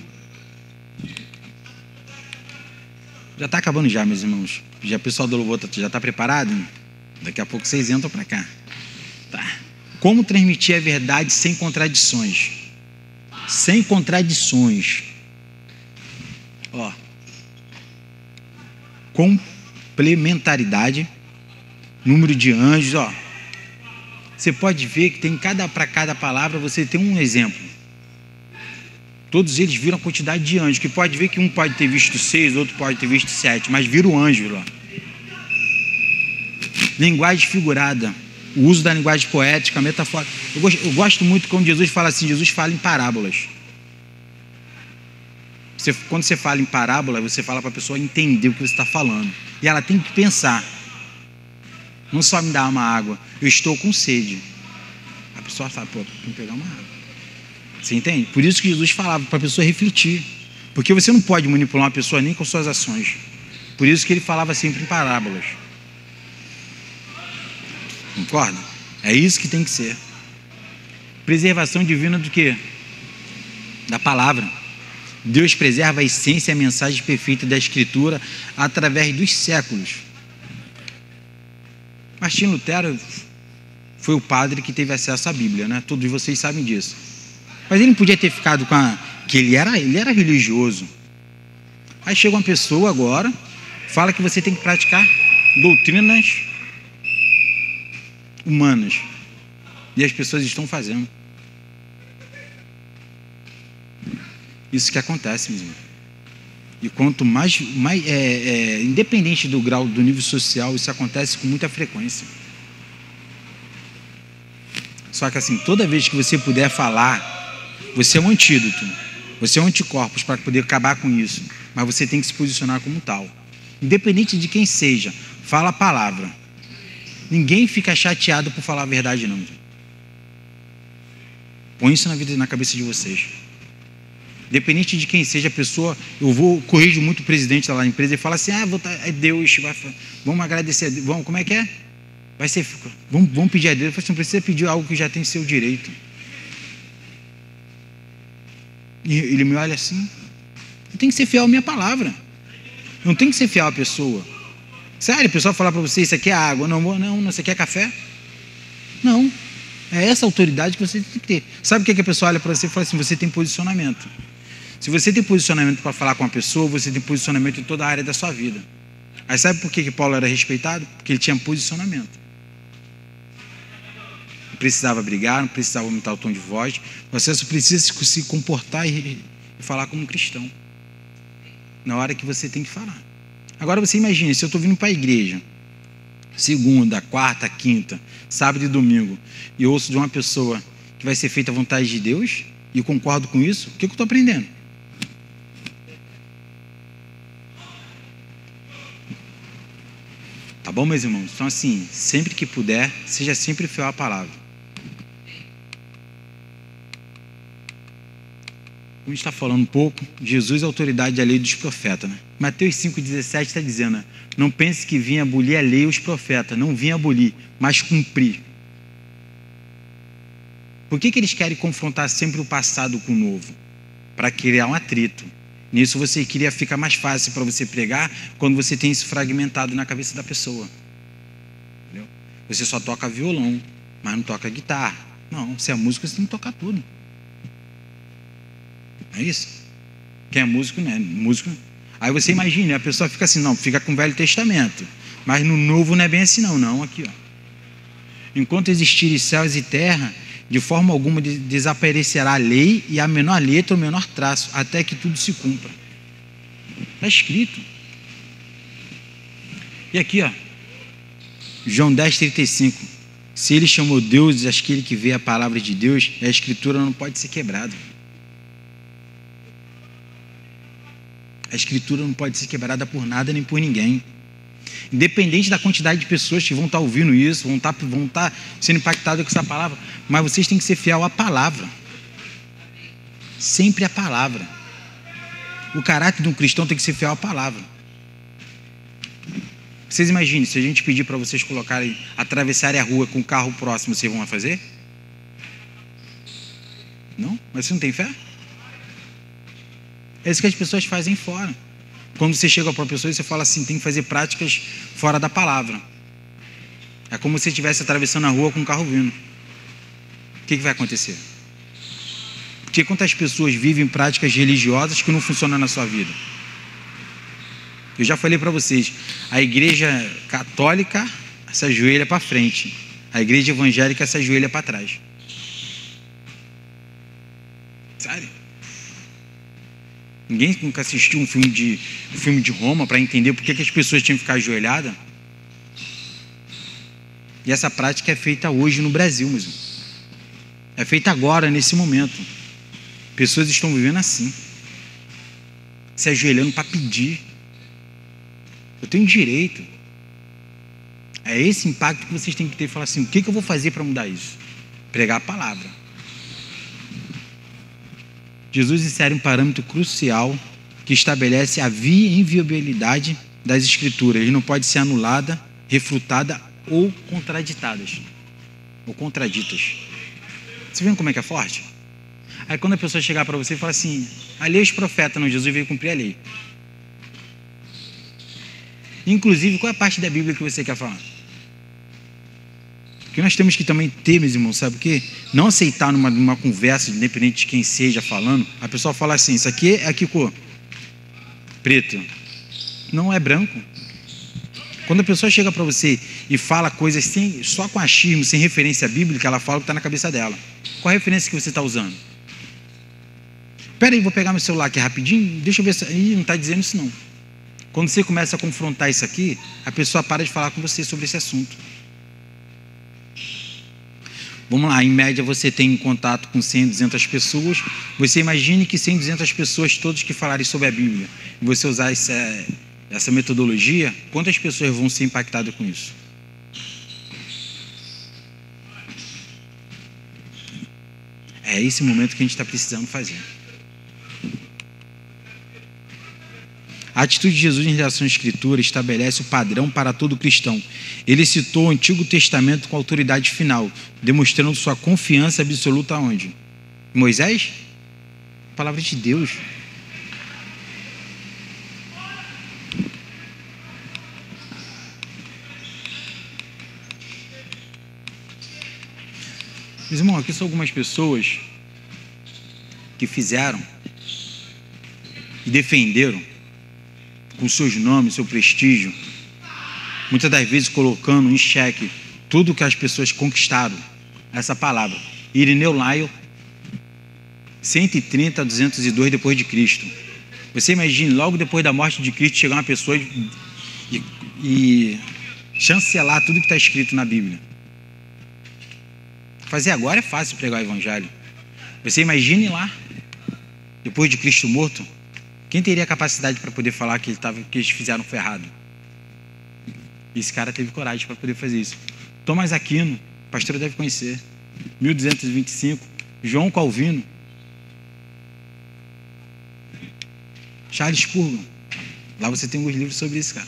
S1: Já está acabando já, meus irmãos. Já o pessoal do louvor já está preparado? Daqui a pouco vocês entram para cá. Tá. Como transmitir a verdade sem contradições? Sem contradições. Ó. Complementaridade. Número de anjos, ó. Você pode ver que tem para cada palavra você tem um exemplo. Todos eles viram a quantidade de anjos, que pode ver que um pode ter visto 6, outro pode ter visto 7, mas viram anjos lá. Linguagem figurada, o uso da linguagem poética, metafórica. Eu gosto muito quando Jesus fala assim, Jesus fala em parábolas. Quando você fala em parábola, você fala para a pessoa entender o que você está falando. E ela tem que pensar. Não só me dá uma água, eu estou com sede. A pessoa fala, pô, tem que pegar uma água. Você entende? Por isso que Jesus falava para a pessoa refletir. Porque você não pode manipular uma pessoa nem com suas ações. Por isso que ele falava sempre em parábolas. Concorda? É isso que tem que ser. Preservação divina do quê? Da palavra. Deus preserva a essência e a mensagem perfeita da Escritura através dos séculos. Martinho Lutero foi o padre que teve acesso à Bíblia, né? Todos vocês sabem disso. Mas ele não podia ter ficado que ele era religioso. Aí chega uma pessoa agora, fala que você tem que praticar doutrinas humanas. E as pessoas estão fazendo. Isso que acontece, meu irmão. E quanto mais independente do grau, do nível social, isso acontece com muita frequência. Só que assim, toda vez que você puder falar, você é um antídoto, você é um anticorpos para poder acabar com isso. Mas você tem que se posicionar como tal. Independente de quem seja, fala a palavra. Ninguém fica chateado por falar a verdade, não. Põe isso na cabeça de vocês. Independente de quem seja a pessoa, corrijo muito o presidente lá na empresa e fala assim, Deus, vamos agradecer a Deus, como é que é? Vamos pedir a Deus. Você não precisa pedir algo que já tem seu direito. E ele me olha assim, eu tenho que ser fiel à minha palavra. Não tem que ser fiel à pessoa. Sério, a pessoa falar para você, isso aqui é água, não, isso aqui é café. Não, é essa autoridade que você tem que ter. Sabe o que a pessoa olha para você e fala assim, você tem posicionamento. Se você tem posicionamento para falar com a pessoa, você tem posicionamento em toda a área da sua vida. Aí sabe por que Paulo era respeitado? Porque ele tinha posicionamento. Não precisava brigar, não precisava aumentar o tom de voz. Você só precisa se comportar e falar como um cristão. Na hora que você tem que falar. Agora você imagina, se eu estou vindo para a igreja, segunda, quarta, quinta, sábado e domingo, e eu ouço de uma pessoa que vai ser feita a vontade de Deus, e eu concordo com isso, o que eu estou aprendendo? Tá bom, meus irmãos? Então assim, sempre que puder, seja sempre fiel à palavra. A gente está falando um pouco, Jesus é a autoridade da lei dos profetas, né? Mateus 5,17 está dizendo, né? Não pense que vinha abolir a lei e os profetas, não vinha abolir, mas cumprir. Por que eles querem confrontar sempre o passado com o novo? Para criar um atrito. Nisso você queria ficar mais fácil para você pregar quando você tem isso fragmentado na cabeça da pessoa. Entendeu? Você só toca violão, mas não toca guitarra. Não, se é músico você tem que tocar tudo. É isso? Quem é músico, né? Músico. Aí você imagina, a pessoa fica assim, não, fica com o Velho Testamento. Mas no Novo não é bem assim não, aqui, ó. Enquanto existirem céus e terra, de forma alguma desaparecerá a lei e a menor letra ou o menor traço, até que tudo se cumpra. Está escrito. E aqui, ó, João 10,35. Se ele chamou Deus, aquele que vê a palavra de Deus, a escritura não pode ser quebrada. A escritura não pode ser quebrada por nada nem por ninguém. Independente da quantidade de pessoas que vão estar ouvindo isso, vão estar sendo impactadas com essa palavra, mas vocês têm que ser fiel à palavra. Sempre a palavra. O caráter de um cristão tem que ser fiel à palavra. Vocês imaginem, se a gente pedir para vocês colocarem, atravessarem a rua com o carro próximo, vocês vão fazer? Não? Mas você não tem fé? É isso que as pessoas fazem fora. Quando você chega para a pessoa e você fala assim, tem que fazer práticas fora da palavra. É como se você estivesse atravessando a rua com um carro vindo. O que vai acontecer? Porque quantas pessoas vivem práticas religiosas que não funcionam na sua vida? Eu já falei para vocês, a igreja católica se ajoelha para frente, a igreja evangélica se ajoelha para trás. Sério? Ninguém nunca assistiu um filme de Roma para entender por que as pessoas tinham que ficar ajoelhadas? E essa prática é feita hoje no Brasil mesmo. É feita agora, nesse momento. Pessoas estão vivendo assim, se ajoelhando para pedir. Eu tenho direito. É esse impacto que vocês têm que ter. Falar assim, o que eu vou fazer para mudar isso? Pregar a palavra. Jesus insere um parâmetro crucial que estabelece a inviolabilidade das escrituras. Ele não pode ser anulada, refutada ou contraditas. Você vê como é que é forte? Aí quando a pessoa chegar para você e falar assim, a lei é os profetas, não, Jesus veio cumprir a lei. Inclusive, qual é a parte da Bíblia que você quer falar? que nós temos que também ter, meus irmãos, sabe o quê? Não aceitar numa conversa, independente de quem seja falando, a pessoa fala assim, isso aqui é que cor? Preto. Não é branco. Quando a pessoa chega para você e fala coisas só com achismo, sem referência bíblica, ela fala o que está na cabeça dela. Qual a referência que você está usando? Espera aí, vou pegar meu celular aqui rapidinho, deixa eu ver se... Ih, não está dizendo isso não. Quando você começa a confrontar isso aqui, a pessoa para de falar com você sobre esse assunto. Vamos lá, em média você tem contato com 100, 200 pessoas. Você imagine que 100, 200 pessoas, todos que falarem sobre a Bíblia, e você usar essa metodologia, quantas pessoas vão ser impactadas com isso? É esse momento que a gente está precisando fazer. A atitude de Jesus em relação à Escritura estabelece o padrão para todo cristão. Ele citou o Antigo Testamento com autoridade final, demonstrando sua confiança absoluta aonde? Moisés? A palavra de Deus. Meus irmãos, aqui são algumas pessoas que fizeram e defenderam com seus nomes, seu prestígio, muitas das vezes colocando em xeque tudo que as pessoas conquistaram, essa palavra. Irineu Lyon, 130 a 202 depois de Cristo. Você imagine, logo depois da morte de Cristo, chegar uma pessoa e chancelar tudo que está escrito na Bíblia. Fazer agora é fácil pregar o Evangelho. Você imagine lá, depois de Cristo morto, quem teria capacidade para poder falar que eles fizeram foi errado? Esse cara teve coragem para poder fazer isso. Tomás Aquino, a pastora deve conhecer, 1225. João Calvino. Charles Spurgeon. Lá você tem alguns livros sobre isso, cara.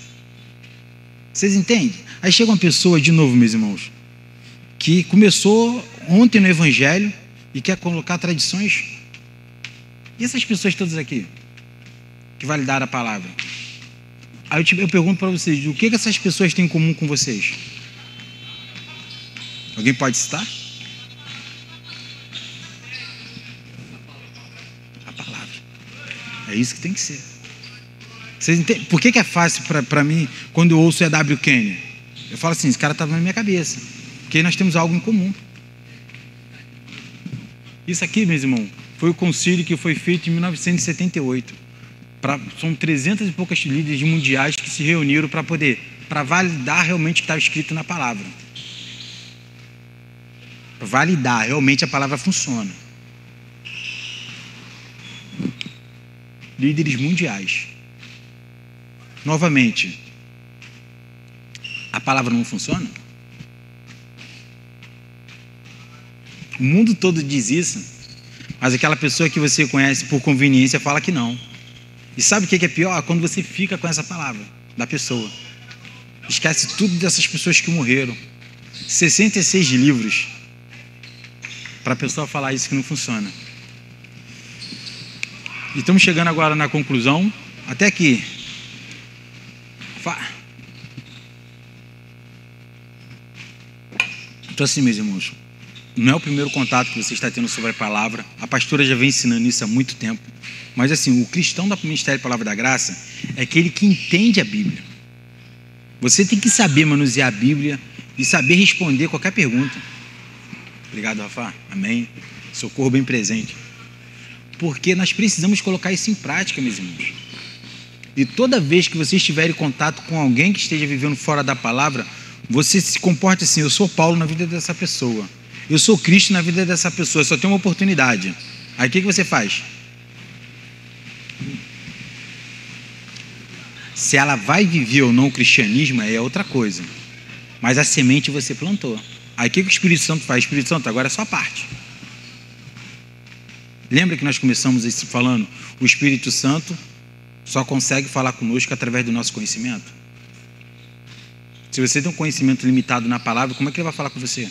S1: Vocês entendem? Aí chega uma pessoa, de novo, meus irmãos, que começou ontem no Evangelho e quer colocar tradições. E essas pessoas todas aqui, que validaram a palavra? Aí eu pergunto para vocês, o que essas pessoas têm em comum com vocês? Alguém pode citar? A palavra. É isso que tem que ser. Vocês entendem? Por que é fácil para mim, quando eu ouço E.W. Kenyon? Eu falo assim, esse cara estava na minha cabeça. Porque nós temos algo em comum. Isso aqui, meus irmãos, foi o concílio que foi feito em 1978. São 300 e poucas líderes mundiais que se reuniram para validar realmente o que estava escrito na palavra. Validar, realmente a palavra funciona. Líderes mundiais. Novamente, a palavra não funciona? O mundo todo diz isso, mas aquela pessoa que você conhece por conveniência fala que não. E sabe o que é pior? Quando você fica com essa palavra da pessoa. Esquece tudo dessas pessoas que morreram. 66 livros para a pessoa falar isso que não funciona. E estamos chegando agora na conclusão. Até aqui. Então assim, meus irmãos, não é o primeiro contato que você está tendo sobre a palavra. A pastora já vem ensinando isso há muito tempo. Mas assim, o cristão do Ministério Palavra da Graça é aquele que entende a Bíblia. Você tem que saber manusear a Bíblia e saber responder qualquer pergunta. Obrigado, Rafa. Amém. Socorro bem presente. Porque nós precisamos colocar isso em prática, meus irmãos. E toda vez que você estiver em contato com alguém que esteja vivendo fora da palavra, você se comporte assim, eu sou Paulo na vida dessa pessoa. Eu sou Cristo na vida dessa pessoa, só tem uma oportunidade. Aí o que você faz? Se ela vai viver ou não o cristianismo, aí é outra coisa. Mas a semente você plantou. Aí o que o Espírito Santo faz? O Espírito Santo, agora é a sua parte. Lembra que nós começamos isso falando? O Espírito Santo só consegue falar conosco através do nosso conhecimento. Se você tem um conhecimento limitado na palavra, como é que ele vai falar com você?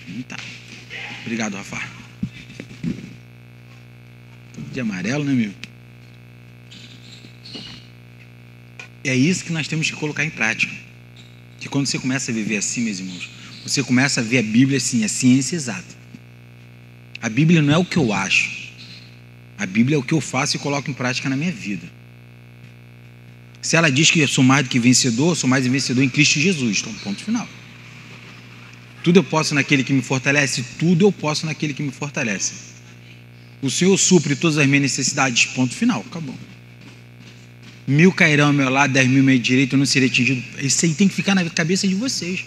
S1: Limitado. Obrigado, Rafa. De amarelo, né, meu? É isso que nós temos que colocar em prática. Que quando você começa a viver assim, meus irmãos, você começa a ver a Bíblia assim, a ciência exata. A Bíblia não é o que eu acho. A Bíblia é o que eu faço e coloco em prática na minha vida. Se ela diz que eu sou mais do que vencedor, sou mais vencedor em Cristo Jesus. Então, ponto final. Tudo eu posso naquele que me fortalece, tudo eu posso naquele que me fortalece. O Senhor supre todas as minhas necessidades, ponto final, acabou. 1000 cairão ao meu lado, 10.000 ao meu direito, eu não serei atingido. Isso aí tem que ficar na cabeça de vocês.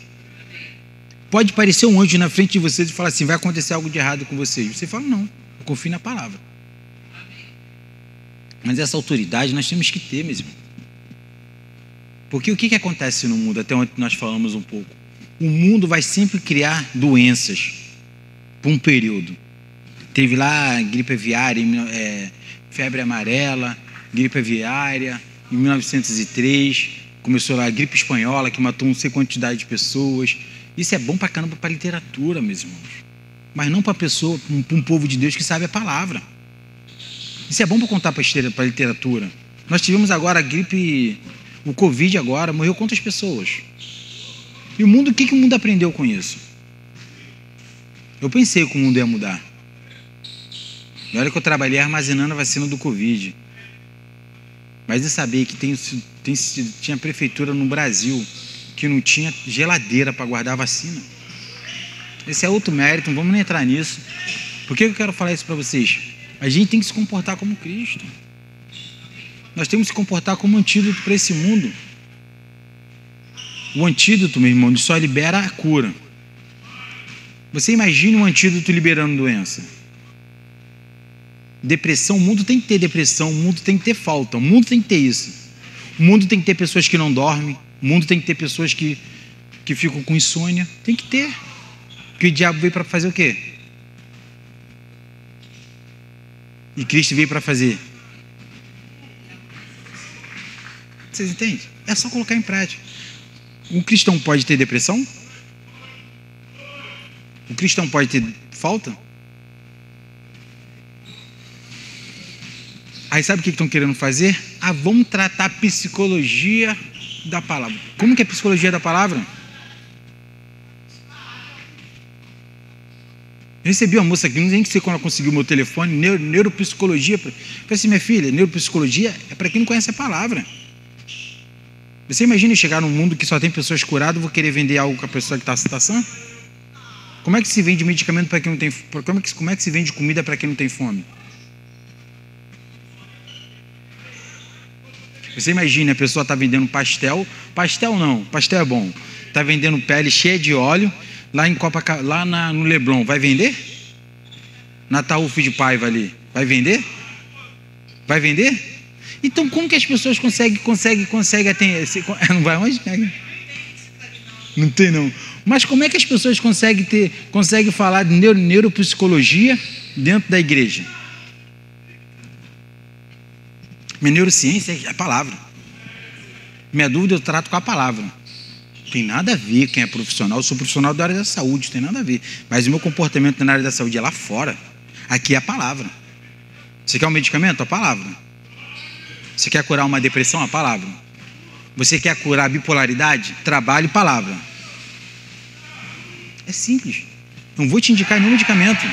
S1: Pode parecer um anjo na frente de vocês e falar assim, vai acontecer algo de errado com vocês. Você fala, não, eu confio na palavra. Mas essa autoridade nós temos que ter mesmo. Porque o que acontece no mundo, até onde nós falamos um pouco? O mundo vai sempre criar doenças por um período. Teve lá gripe aviária, febre amarela, gripe aviária, em 1903, começou lá a gripe espanhola, que matou não sei quantidade de pessoas. Isso é bom pra caramba para a literatura, meus irmãos. Mas não para pessoa, para um povo de Deus que sabe a palavra. Isso é bom para contar para a literatura. Nós tivemos agora a gripe, o Covid agora, morreu quantas pessoas? E o mundo, o que o mundo aprendeu com isso? Eu pensei que o mundo ia mudar. Na hora que eu trabalhei armazenando a vacina do Covid. Mas eu sabia que tinha prefeitura no Brasil que não tinha geladeira para guardar a vacina. Esse é outro mérito, não vamos nem entrar nisso. Por que eu quero falar isso para vocês? A gente tem que se comportar como Cristo. Nós temos que se comportar como antídoto para esse mundo. O antídoto, meu irmão, só libera a cura. Você imagina um antídoto liberando doença. Depressão, o mundo tem que ter depressão, o mundo tem que ter falta, o mundo tem que ter isso. O mundo tem que ter pessoas que não dormem, o mundo tem que ter pessoas que ficam com insônia. Tem que ter. Porque o diabo veio para fazer o quê? E Cristo veio para fazer. Vocês entendem? É só colocar em prática. Um cristão pode ter depressão? O cristão pode ter falta? Aí sabe o que estão querendo fazer? Vamos tratar a psicologia da palavra. Como que é a psicologia da palavra? Eu recebi uma moça aqui, nem sei quando ela conseguiu o meu telefone, neuropsicologia. Eu falei assim, minha filha, neuropsicologia é para quem não conhece a palavra. Você imagina chegar num mundo que só tem pessoas curadas, vou querer vender algo com a pessoa que está em situação? Como é que se vende medicamento para quem não tem fome? Como é que se vende comida para quem não tem fome? Você imagina, a pessoa está vendendo pastel é bom, está vendendo pele cheia de óleo, lá em no Leblon, vai vender? Na Taúfo de Paiva ali, vai vender? Vai vender? Então como que as pessoas conseguem atender? Não vai onde? Não tem não. Mas como é que as pessoas conseguem falar de neuropsicologia dentro da igreja? Minha neurociência é a palavra. Minha dúvida eu trato com a palavra. Tem nada a ver quem é profissional. Eu sou profissional da área da saúde, tem nada a ver. Mas o meu comportamento na área da saúde é lá fora. Aqui é a palavra. Você quer um medicamento? A palavra. Você quer curar uma depressão? A palavra. Você quer curar a bipolaridade? Trabalho e palavra. É simples. Não vou te indicar nenhum medicamento.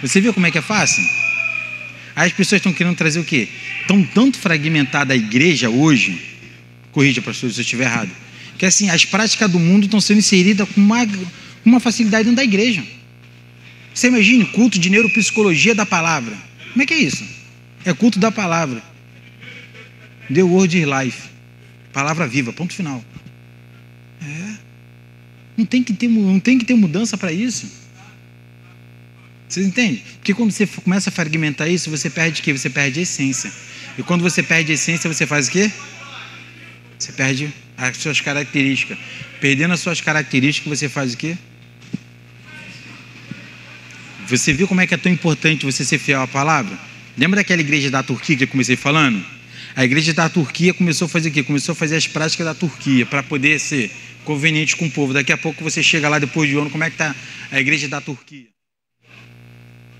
S1: Você viu como é que é fácil? Aí as pessoas estão querendo trazer o quê? Estão tanto fragmentada a igreja hoje, corrija, pastor, se eu estiver errado, que assim, as práticas do mundo estão sendo inseridas com uma facilidade dentro da igreja. Você imagine culto de neuropsicologia da palavra. Como é que é isso? É culto da palavra. The Word is Life. Palavra viva, ponto final. Não tem que ter mudança para isso. Vocês entendem? Porque quando você começa a fragmentar isso, você perde o quê? Você perde a essência. E quando você perde a essência, você faz o quê? Você perde as suas características. Perdendo as suas características, você faz o quê? Você viu como é que é tão importante você ser fiel à palavra? Lembra daquela igreja da Turquia que eu comecei falando? A igreja da Turquia começou a fazer o quê? Começou a fazer as práticas da Turquia para poder ser conveniente com o povo. Daqui a pouco você chega lá depois de um ano, como é que está a igreja da Turquia?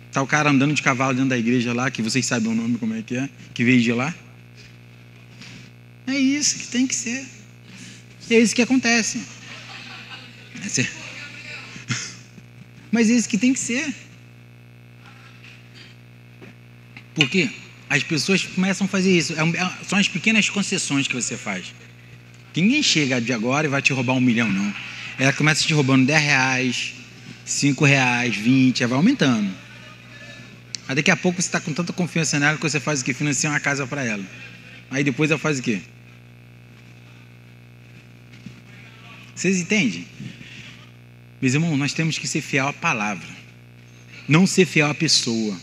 S1: Está o cara andando de cavalo dentro da igreja lá, que vocês sabem o nome, como é, que veio de lá. É isso que tem que ser. E é isso que acontece. Mas é isso que tem que ser. Por quê? As pessoas começam a fazer isso. São as pequenas concessões que você faz. Ninguém chega de agora e vai te roubar 1 milhão, não. Ela começa te roubando R$10, R$5, 20, vai aumentando. Aí daqui a pouco você está com tanta confiança nela que você faz o quê? Financia uma casa para ela. Aí depois ela faz o quê? Vocês entendem? Meus irmãos, nós temos que ser fiel à palavra. Não ser fiel à pessoa.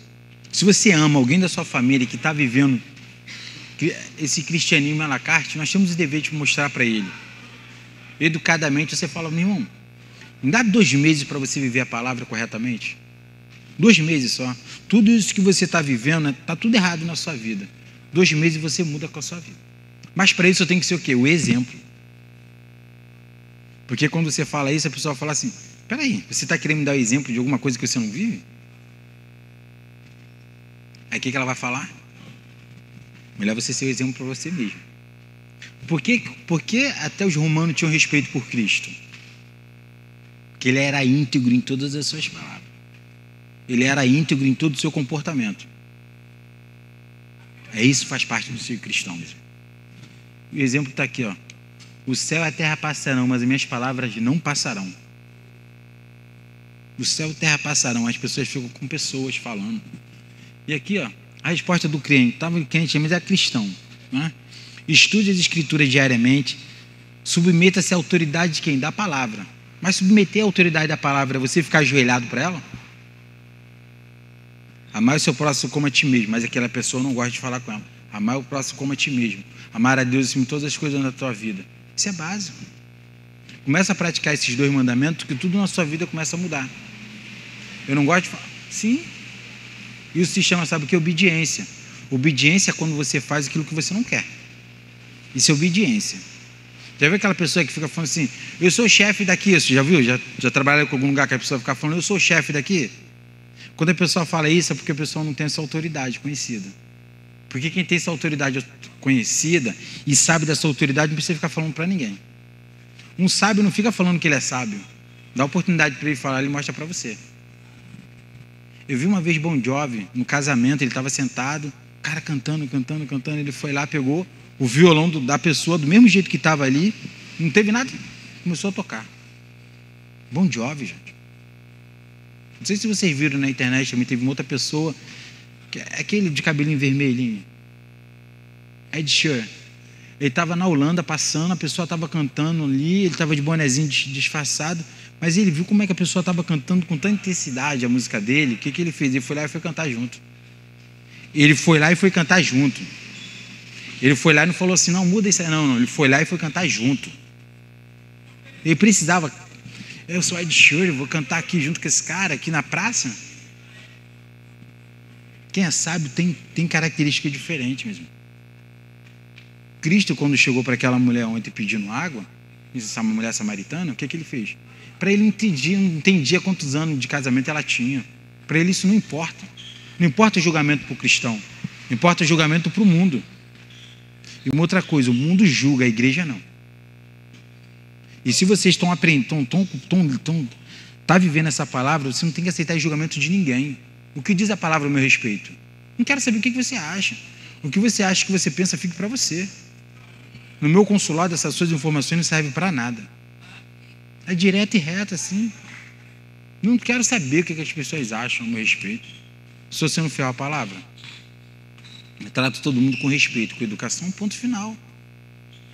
S1: Se você ama alguém da sua família que está vivendo esse cristianismo à la carte, nós temos o dever de mostrar para ele. Educadamente, você fala, meu irmão, me dá 2 meses para você viver a palavra corretamente. 2 meses só. Tudo isso que você está vivendo, está tudo errado na sua vida. 2 meses você muda com a sua vida. Mas para isso tem que ser o quê? O exemplo. Porque quando você fala isso, a pessoa fala assim, peraí, você está querendo me dar o exemplo de alguma coisa que você não vive? Aí o que ela vai falar? Melhor você ser o exemplo para você mesmo. Por que até os romanos tinham respeito por Cristo? Porque ele era íntegro em todas as suas palavras. Ele era íntegro em todo o seu comportamento. Isso faz parte do ser cristão mesmo. O exemplo está aqui, ó. O céu e a terra passarão, mas as minhas palavras não passarão. O céu e a terra passarão, as pessoas ficam com pessoas falando. E aqui, ó, a resposta do crente, estava crente, mas é cristão, né? Estude as escrituras diariamente, submeta-se à autoridade de quem? Da palavra. Mas submeter a autoridade da palavra é você ficar ajoelhado para ela? Amar o seu próximo como a ti mesmo, mas aquela pessoa não gosta de falar com ela. Amar o próximo como a ti mesmo. Amar a Deus acima de todas as coisas na tua vida. Isso é básico. Começa a praticar esses 2 mandamentos que tudo na sua vida começa a mudar. Eu não gosto de falar. Sim. Isso se chama, sabe o que? Obediência. Obediência é quando você faz aquilo que você não quer. Isso é obediência. Já viu aquela pessoa que fica falando assim, eu sou o chefe daqui, você já viu? Já trabalhou com algum lugar que a pessoa fica falando, eu sou o chefe daqui? Quando a pessoa fala isso, é porque a pessoa não tem essa autoridade conhecida. Porque quem tem essa autoridade conhecida e sabe dessa autoridade não precisa ficar falando para ninguém. Um sábio não fica falando que ele é sábio. Dá oportunidade para ele falar, ele mostra para você. Eu vi uma vez Bon Jovi no casamento, ele estava sentado, o cara cantando, ele foi lá, pegou o violão da pessoa, do mesmo jeito que estava ali, não teve nada, começou a tocar. Bon Jovi, gente. Não sei se vocês viram na internet, também teve uma outra pessoa, que é aquele de cabelinho vermelhinho, Ed Sheeran. Ele estava na Holanda passando, a pessoa estava cantando ali, ele estava de bonezinho disfarçado, mas ele viu como é que a pessoa estava cantando com tanta intensidade a música dele, o que ele fez? Ele foi lá e foi cantar junto. Ele foi lá e foi cantar junto. Ele foi lá e não falou assim, não, muda isso aí, não. Ele foi lá e foi cantar junto. Ele precisava, eu sou Ed Sheeran, vou cantar aqui junto com esse cara, aqui na praça. Quem é sábio tem característica diferente mesmo. Cristo, quando chegou para aquela mulher ontem pedindo água, essa mulher samaritana, o que ele fez? Para ele não entendia quantos anos de casamento ela tinha. Para ele isso não importa. Não importa o julgamento para o cristão. Importa o julgamento para o mundo. E uma outra coisa, o mundo julga, a igreja não. E se vocês estão aprendendo, tá vivendo essa palavra, você não tem que aceitar o julgamento de ninguém. O que diz a palavra a meu respeito? Não quero saber o que você acha. O que você acha, que você pensa, fique para você. No meu consulado, essas suas informações não servem para nada. É direto e reto assim. Não quero saber o que as pessoas acham a meu respeito. Estou sendo fiel à palavra. Eu trato todo mundo com respeito, com educação, ponto final.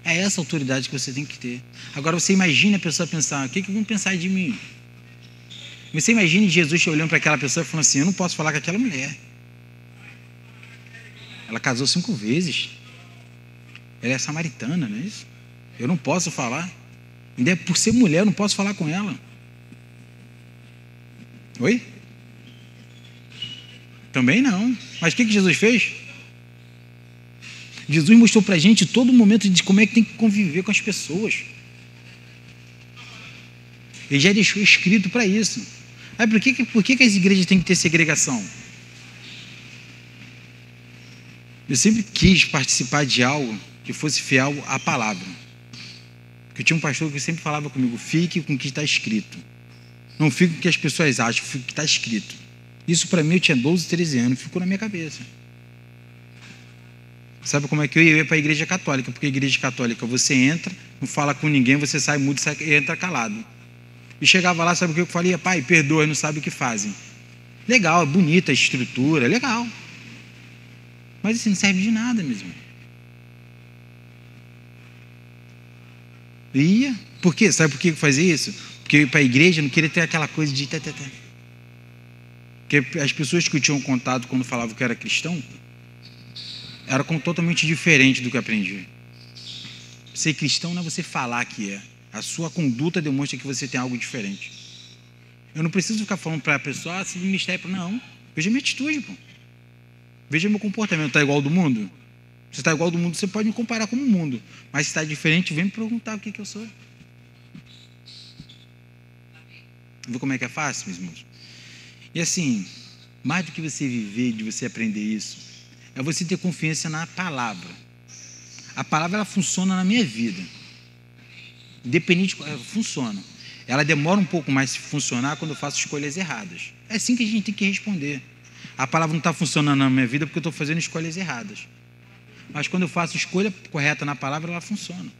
S1: É essa autoridade que você tem que ter. Agora você imagina a pessoa pensar, o que vão pensar de mim? Você imagine Jesus olhando para aquela pessoa e falando assim, eu não posso falar com aquela mulher. Ela casou 5 vezes. Ela é samaritana, não é isso? Eu não posso falar. Ainda por ser mulher, eu não posso falar com ela. Oi? Também não. Mas o que Jesus fez? Jesus mostrou para a gente todo momento de como é que tem que conviver com as pessoas. Ele já deixou escrito para isso. Aí por que as igrejas têm que ter segregação? Eu sempre quis participar de algo que fosse fiel à palavra. Porque eu tinha um pastor que sempre falava comigo: fique com o que está escrito. Não fique com o que as pessoas acham, fique com o que está escrito. Isso para mim, eu tinha 12, 13 anos, ficou na minha cabeça. Sabe como é que eu ia para a igreja católica? Porque a igreja católica você entra, não fala com ninguém, você sai mudo e entra calado. E chegava lá, sabe o que eu falei? Pai, perdoa, não sabe o que fazem. Legal, é bonita a estrutura, legal. Mas assim, não serve de nada mesmo. Ia. Por quê? Sabe por que eu fazia isso? Porque eu ia para a igreja, não queria ter aquela coisa de... Porque as pessoas que eu tinha contato quando falavam que eu era cristão, era totalmente diferente do que eu aprendi. Ser cristão não é você falar que é. A sua conduta demonstra que você tem algo diferente. Eu não preciso ficar falando para a pessoa, se o ministério... Não. Veja minha atitude, pô. Veja meu comportamento. Está igual ao do mundo? Se está igual ao do mundo, você pode me comparar com o mundo. Mas se está diferente, vem me perguntar o que eu sou. Viu como é que é fácil, meus irmãos? E assim, mais do que você viver, de você aprender isso, é você ter confiança na palavra. A palavra, ela funciona na minha vida. Independente, ela funciona. Ela demora um pouco mais a funcionar quando eu faço escolhas erradas. É assim que a gente tem que responder. A palavra não está funcionando na minha vida porque eu estou fazendo escolhas erradas. Mas quando eu faço escolha correta na palavra, ela funciona.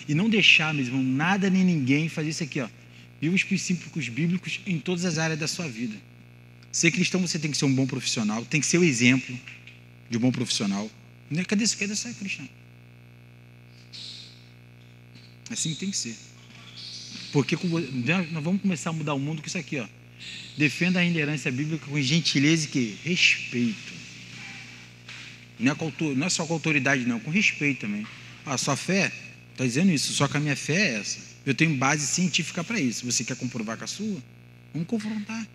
S1: E não deixar, mesmo, nada nem ninguém fazer isso aqui, ó. Viva os princípios bíblicos em todas as áreas da sua vida. Ser cristão, você tem que ser um bom profissional, tem que ser o exemplo de um bom profissional. Cadê ser cristão? Assim tem que ser. Porque nós vamos começar a mudar o mundo com isso aqui, ó. Defenda a inerência bíblica com gentileza e que respeito. Não é só com autoridade, não, com respeito também. A sua fé está dizendo isso, só que a minha fé é essa. Eu tenho base científica para isso. Você quer comprovar com a sua? Vamos confrontar.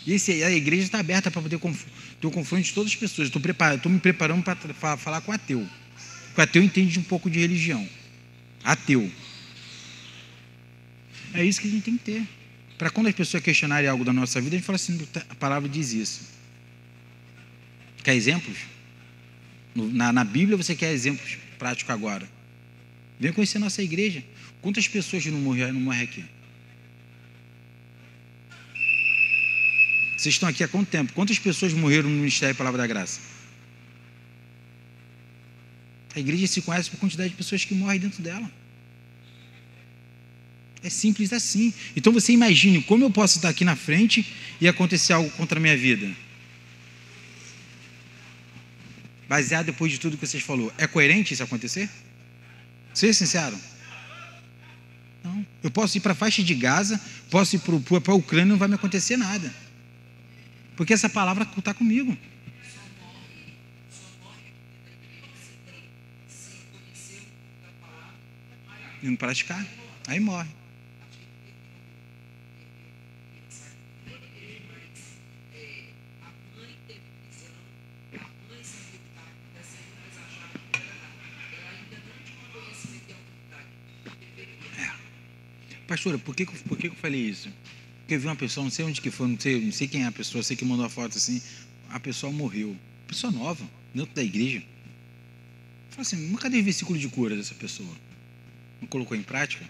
S1: E a igreja está aberta para poder ter o confronto de todas as pessoas. Estou me preparando para falar com o ateu. Porque o ateu entende um pouco de religião. Ateu. É isso que a gente tem que ter. Para quando as pessoas questionarem algo da nossa vida, a gente fala assim, a palavra diz isso. Quer exemplos? Na Bíblia você quer exemplos práticos agora. Venha conhecer a nossa igreja. Quantas pessoas não morrem aqui? Vocês estão aqui há quanto tempo? Quantas pessoas morreram no Ministério da Palavra da Graça? A igreja se conhece por quantidade de pessoas que morrem dentro dela. É simples assim. Então você imagine como eu posso estar aqui na frente e acontecer algo contra a minha vida. Baseado depois de tudo que vocês falaram. É coerente isso acontecer? Seja sincero. Não. Eu posso ir para a faixa de Gaza, posso ir para a Ucrânia, não vai me acontecer nada. Porque essa palavra está comigo. E não praticar, aí morre. Pastora, por que eu falei isso? Porque eu vi uma pessoa, não sei onde que foi, não sei quem é a pessoa, sei que mandou a foto assim, a pessoa morreu. Pessoa nova, dentro da igreja. Eu falei assim, mas cadê o versículo de cura dessa pessoa? Não colocou em prática?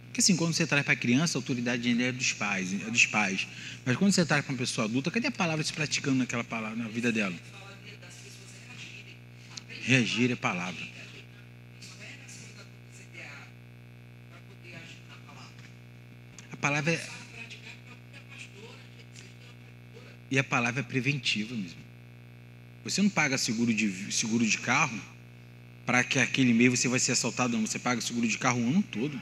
S1: Porque assim, quando você traz para a criança, a autoridade ainda é dos pais. Mas quando você traz para uma pessoa adulta, cadê a palavra se praticando naquela palavra, na vida dela? Reagir é palavra. A palavra é... E a palavra é preventiva mesmo. Você não paga seguro de carro para que aquele mês você vai ser assaltado, não. Você paga seguro de carro o ano todo.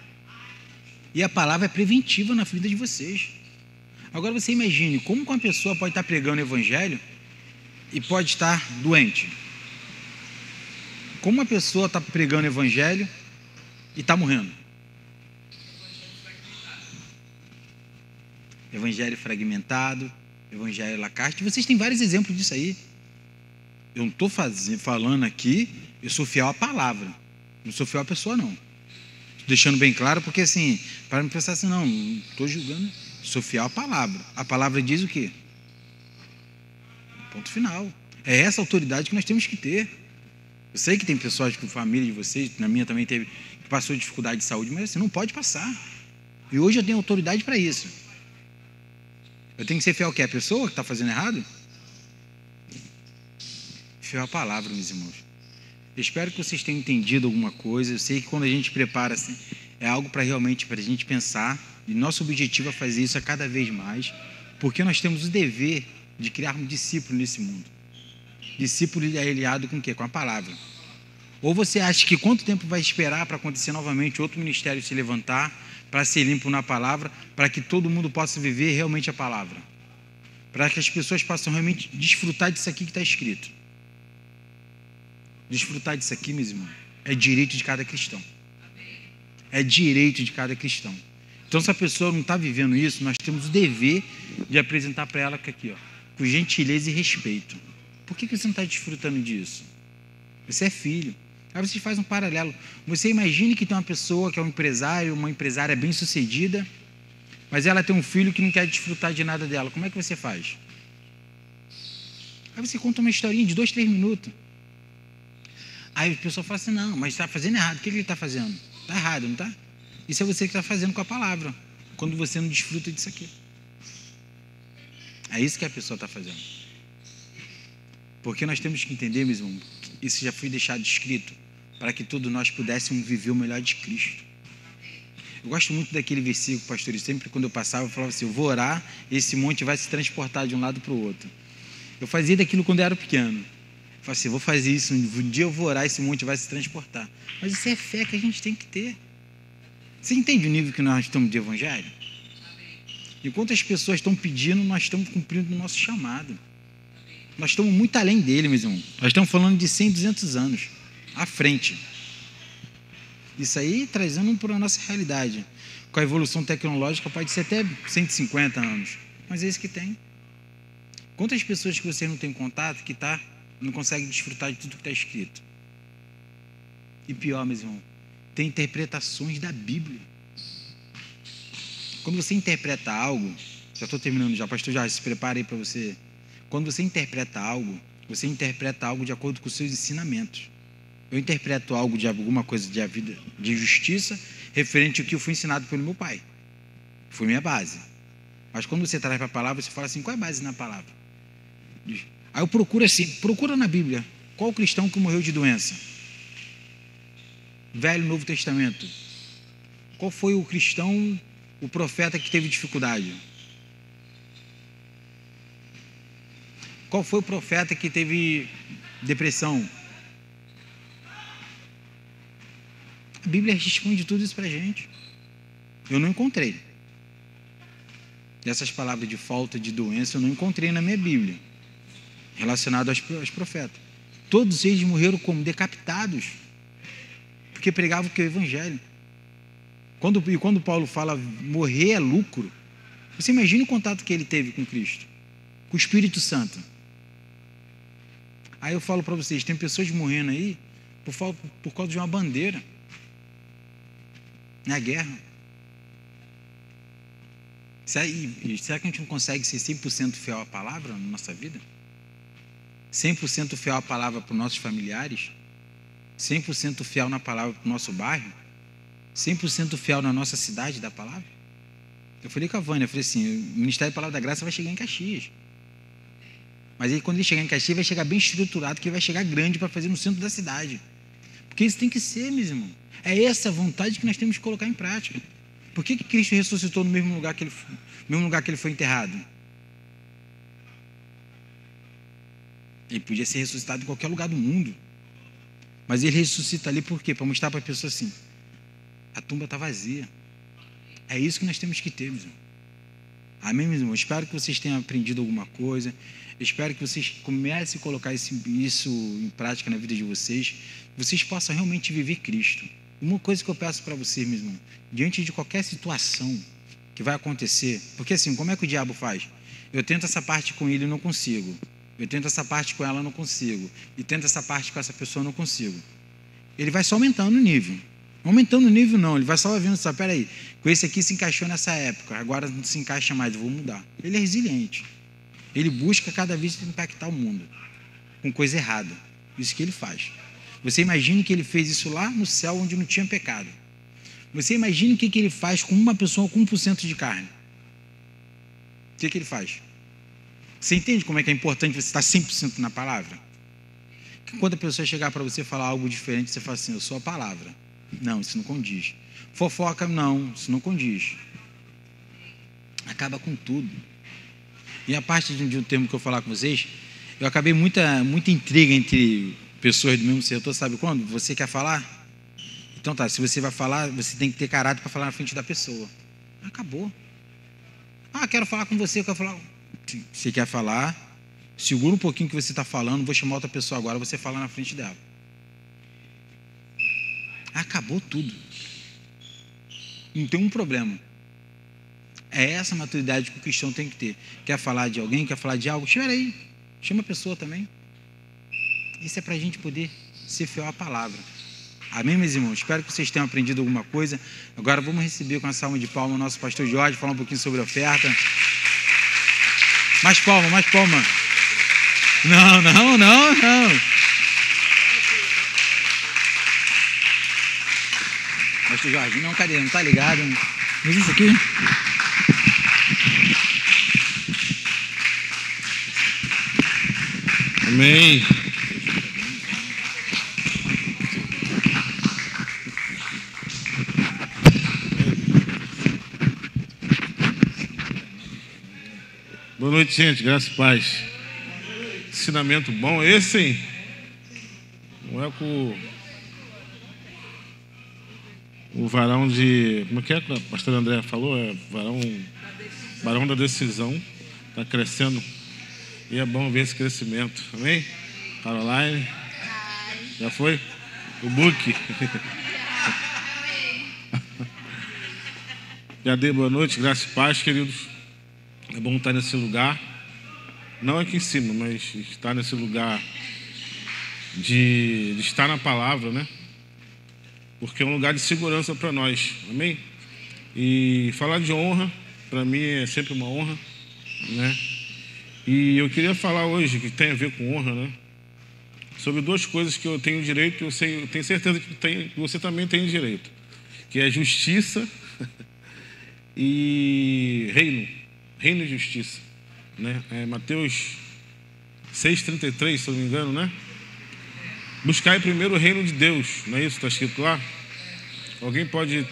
S1: E a palavra é preventiva na vida de vocês. Agora você imagine como uma pessoa pode estar pregando o evangelho e pode estar doente. Como uma pessoa está pregando o evangelho e está morrendo. Evangelho fragmentado, evangelho lacarte. Vocês têm vários exemplos disso aí. Eu não estou falando aqui, eu sou fiel à palavra. Não sou fiel à pessoa, não. Estou deixando bem claro, porque assim, para não pensar assim, não estou julgando, sou fiel à palavra. A palavra diz o quê? Ponto final. É essa autoridade que nós temos que ter. Eu sei que tem pessoas com família de vocês, na minha também teve, passou dificuldade de saúde, mas você não pode passar. E hoje eu tenho autoridade para isso. Eu tenho que ser fiel ao quê? A pessoa que está fazendo errado? Fiel à palavra, meus irmãos. Eu espero que vocês tenham entendido alguma coisa. Eu sei que quando a gente prepara, assim, é algo para realmente para a gente pensar. E nosso objetivo é fazer isso a cada vez mais, porque nós temos o dever de criar um discípulo nesse mundo. Discípulo é aliado com o quê? Com a palavra. Ou você acha que quanto tempo vai esperar para acontecer novamente outro ministério se levantar, para ser limpo na palavra, para que todo mundo possa viver realmente a palavra? Para que as pessoas possam realmente desfrutar disso aqui que está escrito. Desfrutar disso aqui, meus irmãos, é direito de cada cristão. É direito de cada cristão. Então, se a pessoa não está vivendo isso, nós temos o dever de apresentar para ela que aqui, ó, com gentileza e respeito. Por que você não está desfrutando disso? Você é filho. Aí você faz um paralelo. Você imagine que tem uma pessoa que é um empresário, uma empresária bem-sucedida, mas ela tem um filho que não quer desfrutar de nada dela. Como é que você faz? Aí você conta uma historinha de 2, 3 minutos. Aí a pessoa fala assim, não, mas está fazendo errado. O que ele está fazendo? Está errado, não está? Isso é você que está fazendo com a palavra, quando você não desfruta disso aqui. É isso que a pessoa está fazendo. Porque nós temos que entender, meu irmão, que isso já foi deixado escrito para que todos nós pudéssemos viver o melhor de Cristo. Eu gosto muito daquele versículo, pastor, e sempre quando eu passava, eu falava assim, eu vou orar, esse monte vai se transportar de um lado para o outro. Eu fazia daquilo quando eu era pequeno. Eu falava assim, vou fazer isso, um dia eu vou orar, esse monte vai se transportar. Mas isso é fé que a gente tem que ter. Você entende o nível que nós estamos de evangelho? Enquanto as pessoas estão pedindo, nós estamos cumprindo o nosso chamado. Nós estamos muito além dele, meus irmãos. Nós estamos falando de 100, 200 anos à frente. Isso aí trazendo para a nossa realidade. Com a evolução tecnológica pode ser até 150 anos. Mas é isso que tem. Quantas pessoas que você não tem contato que não consegue desfrutar de tudo que está escrito? E pior, meus irmãos, tem interpretações da Bíblia. Quando você interpreta algo, já estou terminando já, pastor Jorge, se prepare aí para você. Quando você interpreta algo de acordo com os seus ensinamentos. Eu interpreto algo de alguma coisa de vida, de justiça, referente ao que eu fui ensinado pelo meu pai. Foi minha base. Mas quando você traz para a palavra, você fala assim, qual é a base na palavra? Aí eu procuro assim, procura na Bíblia, qual cristão que morreu de doença? Velho e Novo Testamento. Qual foi o cristão, o profeta que teve dificuldade? Qual foi o profeta que teve depressão? A Bíblia responde tudo isso para a gente. Eu não encontrei. Essas palavras de falta, de doença, eu não encontrei na minha Bíblia, relacionado aos profetas. Todos eles morreram como decapitados, porque pregavam que é o Evangelho. Quando Paulo fala morrer é lucro, você imagina o contato que ele teve com Cristo, com o Espírito Santo. Aí eu falo para vocês, tem pessoas morrendo aí por causa de uma bandeira na guerra. Será que a gente não consegue ser 100% fiel à palavra na nossa vida? 100% fiel à palavra para os nossos familiares? 100% fiel na palavra para o nosso bairro? 100% fiel na nossa cidade da palavra? Eu falei com a Vânia, eu falei assim, o Ministério da Palavra da Graça vai chegar em Caxias. Mas aí quando ele chegar em Caxias, vai chegar bem estruturado, que vai chegar grande para fazer no centro da cidade. Porque isso tem que ser, meus irmãos. É essa vontade que nós temos que colocar em prática. Por que Cristo ressuscitou no mesmo lugar que ele foi enterrado? Ele podia ser ressuscitado em qualquer lugar do mundo. Mas ele ressuscita ali por quê? Para mostrar para a pessoa assim, a tumba está vazia. É isso que nós temos que ter, meus irmãos. Amém, meus irmãos? Espero que vocês tenham aprendido alguma coisa. Espero que vocês comecem a colocar isso em prática na vida de vocês. Vocês possam realmente viver Cristo. Uma coisa que eu peço para vocês, meus irmãos, diante de qualquer situação que vai acontecer, porque assim, como é que o diabo faz? Eu tento essa parte com ele e não consigo. Eu tento essa parte com ela, não consigo. E tento essa parte com essa pessoa, não consigo. Ele vai só aumentando o nível. Aumentando o nível não, ele vai só vendo, só, peraí, com esse aqui se encaixou nessa época, agora não se encaixa mais, eu vou mudar. Ele é resiliente. Ele busca cada vez impactar o mundo com coisa errada. Isso que ele faz. Você imagina que ele fez isso lá no céu onde não tinha pecado. Você imagina o que ele faz com uma pessoa com 1% de carne. O que ele faz? Você entende como é que é importante você estar 100% na palavra? Que quando a pessoa chegar para você falar algo diferente, você fala assim, eu sou a palavra. Não, isso não condiz. Fofoca, não, isso não condiz. Acaba com tudo. E a parte de um termo que eu vou falar com vocês, eu acabei muita intriga entre pessoas do mesmo setor, sabe quando? Você quer falar? Então tá, se você vai falar, você tem que ter caráter para falar na frente da pessoa. Acabou. Quero falar com você, eu quero falar. Você quer falar, segura um pouquinho o que você está falando, vou chamar outra pessoa agora, você fala na frente dela. Acabou tudo. Não tem um problema. É essa maturidade que o cristão tem que ter. Quer falar de alguém, quer falar de algo? Espera aí, chama a pessoa também. Isso é para a gente poder ser fiel à palavra. Amém, meus irmãos? Espero que vocês tenham aprendido alguma coisa. Agora vamos receber com a salva de palmas o nosso pastor Jorge, falar um pouquinho sobre a oferta. Mais palma, mais palma. Não. Pastor Jorge, não, cadê? Não tá ligado? Mas isso aqui...
S2: Amém. Boa noite, gente. Graça e paz. Ensinamento bom. Esse, hein? Não é com o varão de... Como é que a pastora André falou? É varão da decisão. Está crescendo. E é bom ver esse crescimento. Amém? Caroline. Já foi? O book. Já dei boa noite. Graça e paz, queridos. É bom estar nesse lugar, não aqui em cima, mas estar nesse lugar de estar na palavra, né? Porque é um lugar de segurança para nós, amém? E falar de honra, para mim é sempre uma honra, né? E eu queria falar hoje, que tem a ver com honra, né? Sobre duas coisas que eu tenho direito, eu tenho certeza que você também tem direito, que é justiça e reino e justiça, né? Mateus 6,33, se eu não me engano, né? Buscai primeiro o reino de Deus, não é isso que está escrito lá? Alguém pode,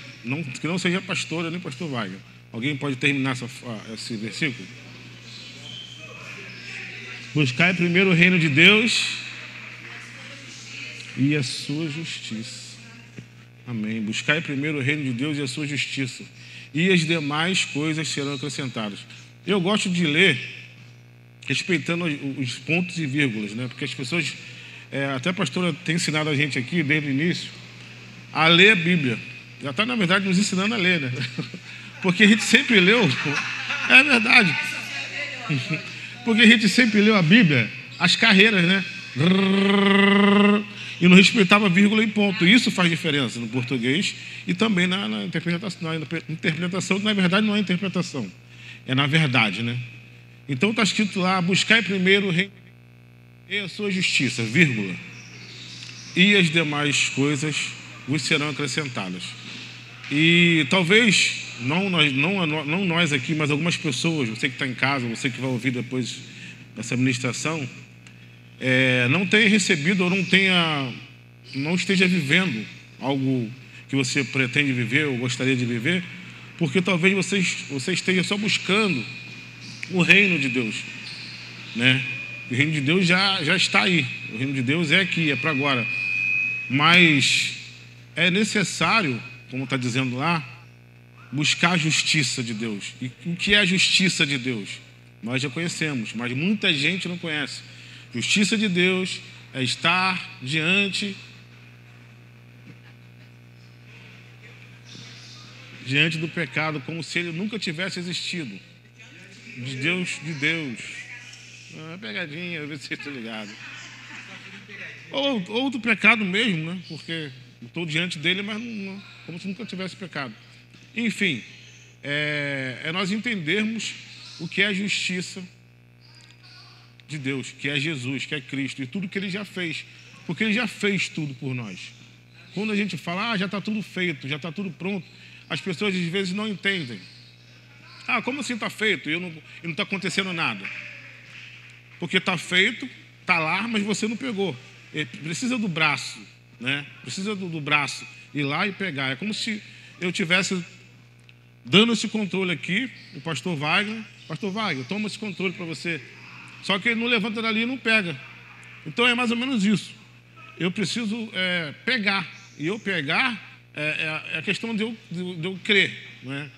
S2: que não seja pastor, nem pastor Wagner, alguém pode terminar esse versículo? Buscai primeiro o reino de Deus e a sua justiça. Amém. Buscai primeiro o reino de Deus e a sua justiça, e as demais coisas serão acrescentadas. Eu gosto de ler respeitando os pontos e vírgulas, né? Porque as pessoas, até a pastora tem ensinado a gente aqui, desde o início, a ler a Bíblia. Já está, na verdade, nos ensinando a ler, né? Porque a gente sempre leu, é verdade, porque a gente sempre leu a Bíblia, as carreiras, né? E não respeitava vírgula e ponto. Isso faz diferença no português e também na interpretação, que na verdade não é interpretação, é na verdade, né? Então está escrito lá, buscai primeiro o reino e a sua justiça, vírgula, e as demais coisas vos serão acrescentadas. E talvez, não nós aqui, mas algumas pessoas, você que está em casa, você que vai ouvir depois dessa ministração, não tenha recebido ou não esteja vivendo algo que você pretende viver ou gostaria de viver, porque talvez você esteja só buscando o reino de Deus, né? O reino de Deus já está aí, o reino de Deus é aqui, é para agora, mas é necessário, como está dizendo lá, buscar a justiça de Deus. E o que é a justiça de Deus? Nós já conhecemos, mas muita gente não conhece. Justiça de Deus é estar diante do pecado, como se ele nunca tivesse existido. De Deus. Pegadinha, às vezes você está ligado. Ou do pecado mesmo, né? Porque estou diante dele, mas não, como se nunca tivesse pecado. Enfim, é nós entendermos o que é a justiça de Deus, que é Jesus, que é Cristo, e tudo que ele já fez, porque ele já fez tudo por nós. quando a gente fala, já está tudo feito, já está tudo pronto, as pessoas às vezes não entendem. Como assim está feito e não está acontecendo nada? Porque está feito, está lá, mas você não pegou. Precisa do braço, né? Precisa do braço ir lá e pegar. É como se eu tivesse dando esse controle aqui, o pastor Wagner, toma esse controle para você. Só que ele não levanta dali e não pega. Então é mais ou menos isso. Eu preciso pegar. E eu pegar é a questão de eu crer, né?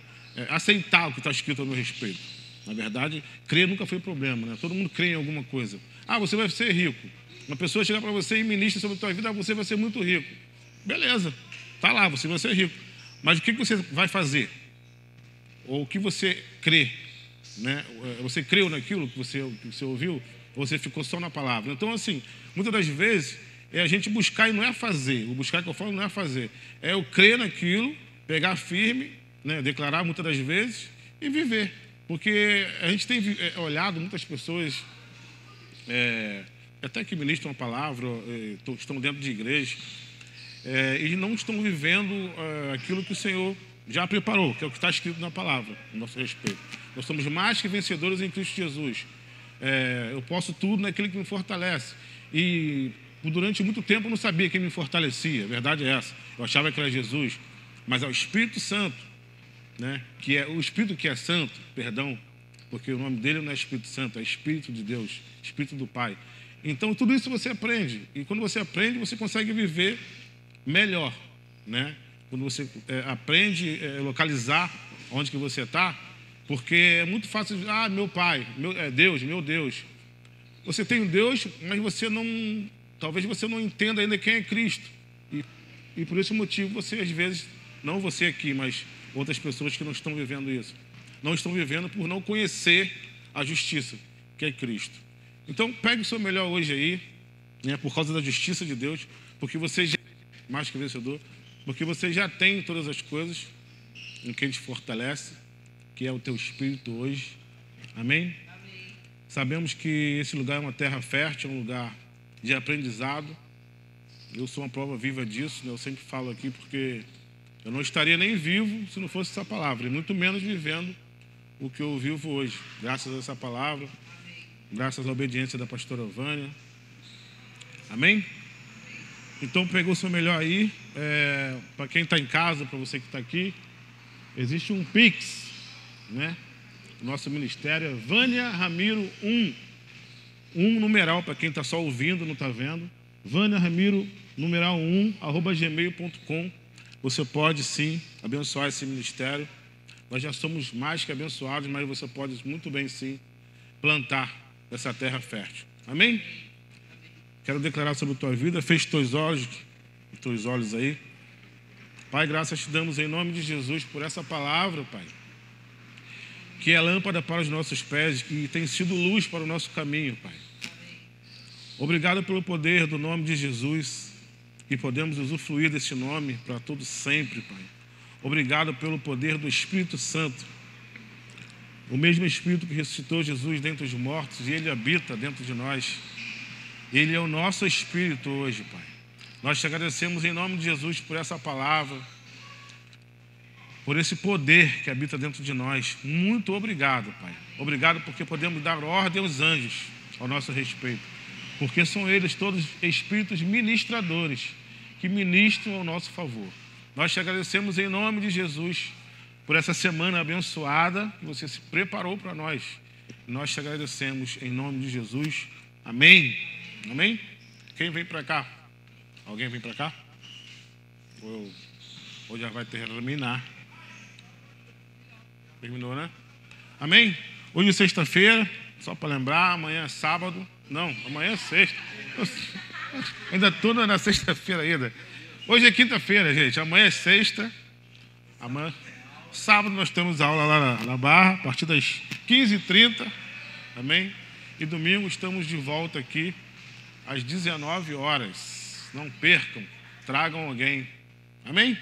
S2: Aceitar o que está escrito a meu respeito. Na verdade, crer nunca foi problema, né? Todo mundo crê em alguma coisa. Você vai ser rico. Uma pessoa chegar para você e ministra sobre a tua vida, você vai ser muito rico. Beleza, está lá, você vai ser rico. Mas o que você vai fazer? Ou o que você crê? Né? Você creu naquilo que você ouviu? Ou você ficou só na palavra? Então, assim, muitas das vezes é a gente buscar e não é fazer. O buscar que eu falo não é fazer. É eu crer naquilo, pegar firme, né? Declarar muitas das vezes e viver. Porque a gente tem olhado muitas pessoas, até que ministram a palavra, estão dentro de igreja, e não estão vivendo aquilo que o Senhor já preparou, que é o que está escrito na palavra, a nosso respeito. Nós somos mais que vencedores em Cristo Jesus. Eu posso tudo naquele que me fortalece. E durante muito tempo eu não sabia quem me fortalecia, a verdade é essa. Eu achava que era Jesus, mas é o Espírito Santo, né? Que é o Espírito que é santo, perdão, porque o nome dele não é Espírito Santo, é Espírito de Deus, Espírito do Pai. Então tudo isso você aprende, e quando você aprende, você consegue viver melhor, né? Quando você aprende a localizar onde que você está, porque é muito fácil dizer, meu pai, Deus, meu Deus. Você tem um Deus, mas talvez você não entenda ainda quem é Cristo. E por esse motivo você, às vezes, não você aqui, mas outras pessoas que não estão vivendo isso. Não estão vivendo por não conhecer a justiça, que é Cristo. Então, pegue o seu melhor hoje aí, né, por causa da justiça de Deus, porque você já é mais que vencedor, porque você já tem todas as coisas em que te fortalece, que é o teu espírito hoje. Amém? Sabemos que esse lugar é uma terra fértil, é um lugar de aprendizado. Eu sou uma prova viva disso, né? Eu sempre falo aqui porque eu não estaria nem vivo se não fosse essa palavra, e muito menos vivendo o que eu vivo hoje, graças a essa palavra, graças à obediência da pastora Vânia. Amém? Então, pegou o seu melhor aí. Para quem está em casa, para você que está aqui, existe um Pix, né? O nosso ministério é Vânia Ramiro 1. Numeral, para quem está só ouvindo, não está vendo. Vânia Ramiro, numeral 1, @gmail.com. Você pode, sim, abençoar esse ministério. Nós já somos mais que abençoados, mas você pode muito bem, sim, plantar essa terra fértil. Amém? Quero declarar sobre a tua vida. Feche teus olhos aí. Pai, graças te damos em nome de Jesus por essa palavra, Pai, que é lâmpada para os nossos pés e tem sido luz para o nosso caminho, Pai. Obrigado pelo poder do nome de Jesus, e podemos usufruir desse nome para todo sempre, Pai. Obrigado pelo poder do Espírito Santo, o mesmo Espírito que ressuscitou Jesus dentre os mortos, e Ele habita dentro de nós. Ele é o nosso Espírito hoje, Pai. Nós te agradecemos em nome de Jesus por essa palavra, por esse poder que habita dentro de nós. Muito obrigado, Pai. Obrigado porque podemos dar ordem aos anjos ao nosso respeito, porque são eles todos espíritos ministradores que ministram ao nosso favor. Nós te agradecemos em nome de Jesus por essa semana abençoada que você se preparou para nós. Nós te agradecemos em nome de Jesus. Amém. Amém? Quem vem para cá? Alguém vem para cá? Ou já vai terminar? Terminou, né? Amém? Hoje é sexta-feira, só para lembrar, amanhã é sábado. Não, amanhã é sexta. Ainda estou na sexta-feira ainda. Hoje é quinta-feira, gente. Amanhã é sexta. Sábado nós temos aula lá na Barra, a partir das 15h30. Amém? E domingo estamos de volta aqui às 19 horas. Não percam, tragam alguém. Amém?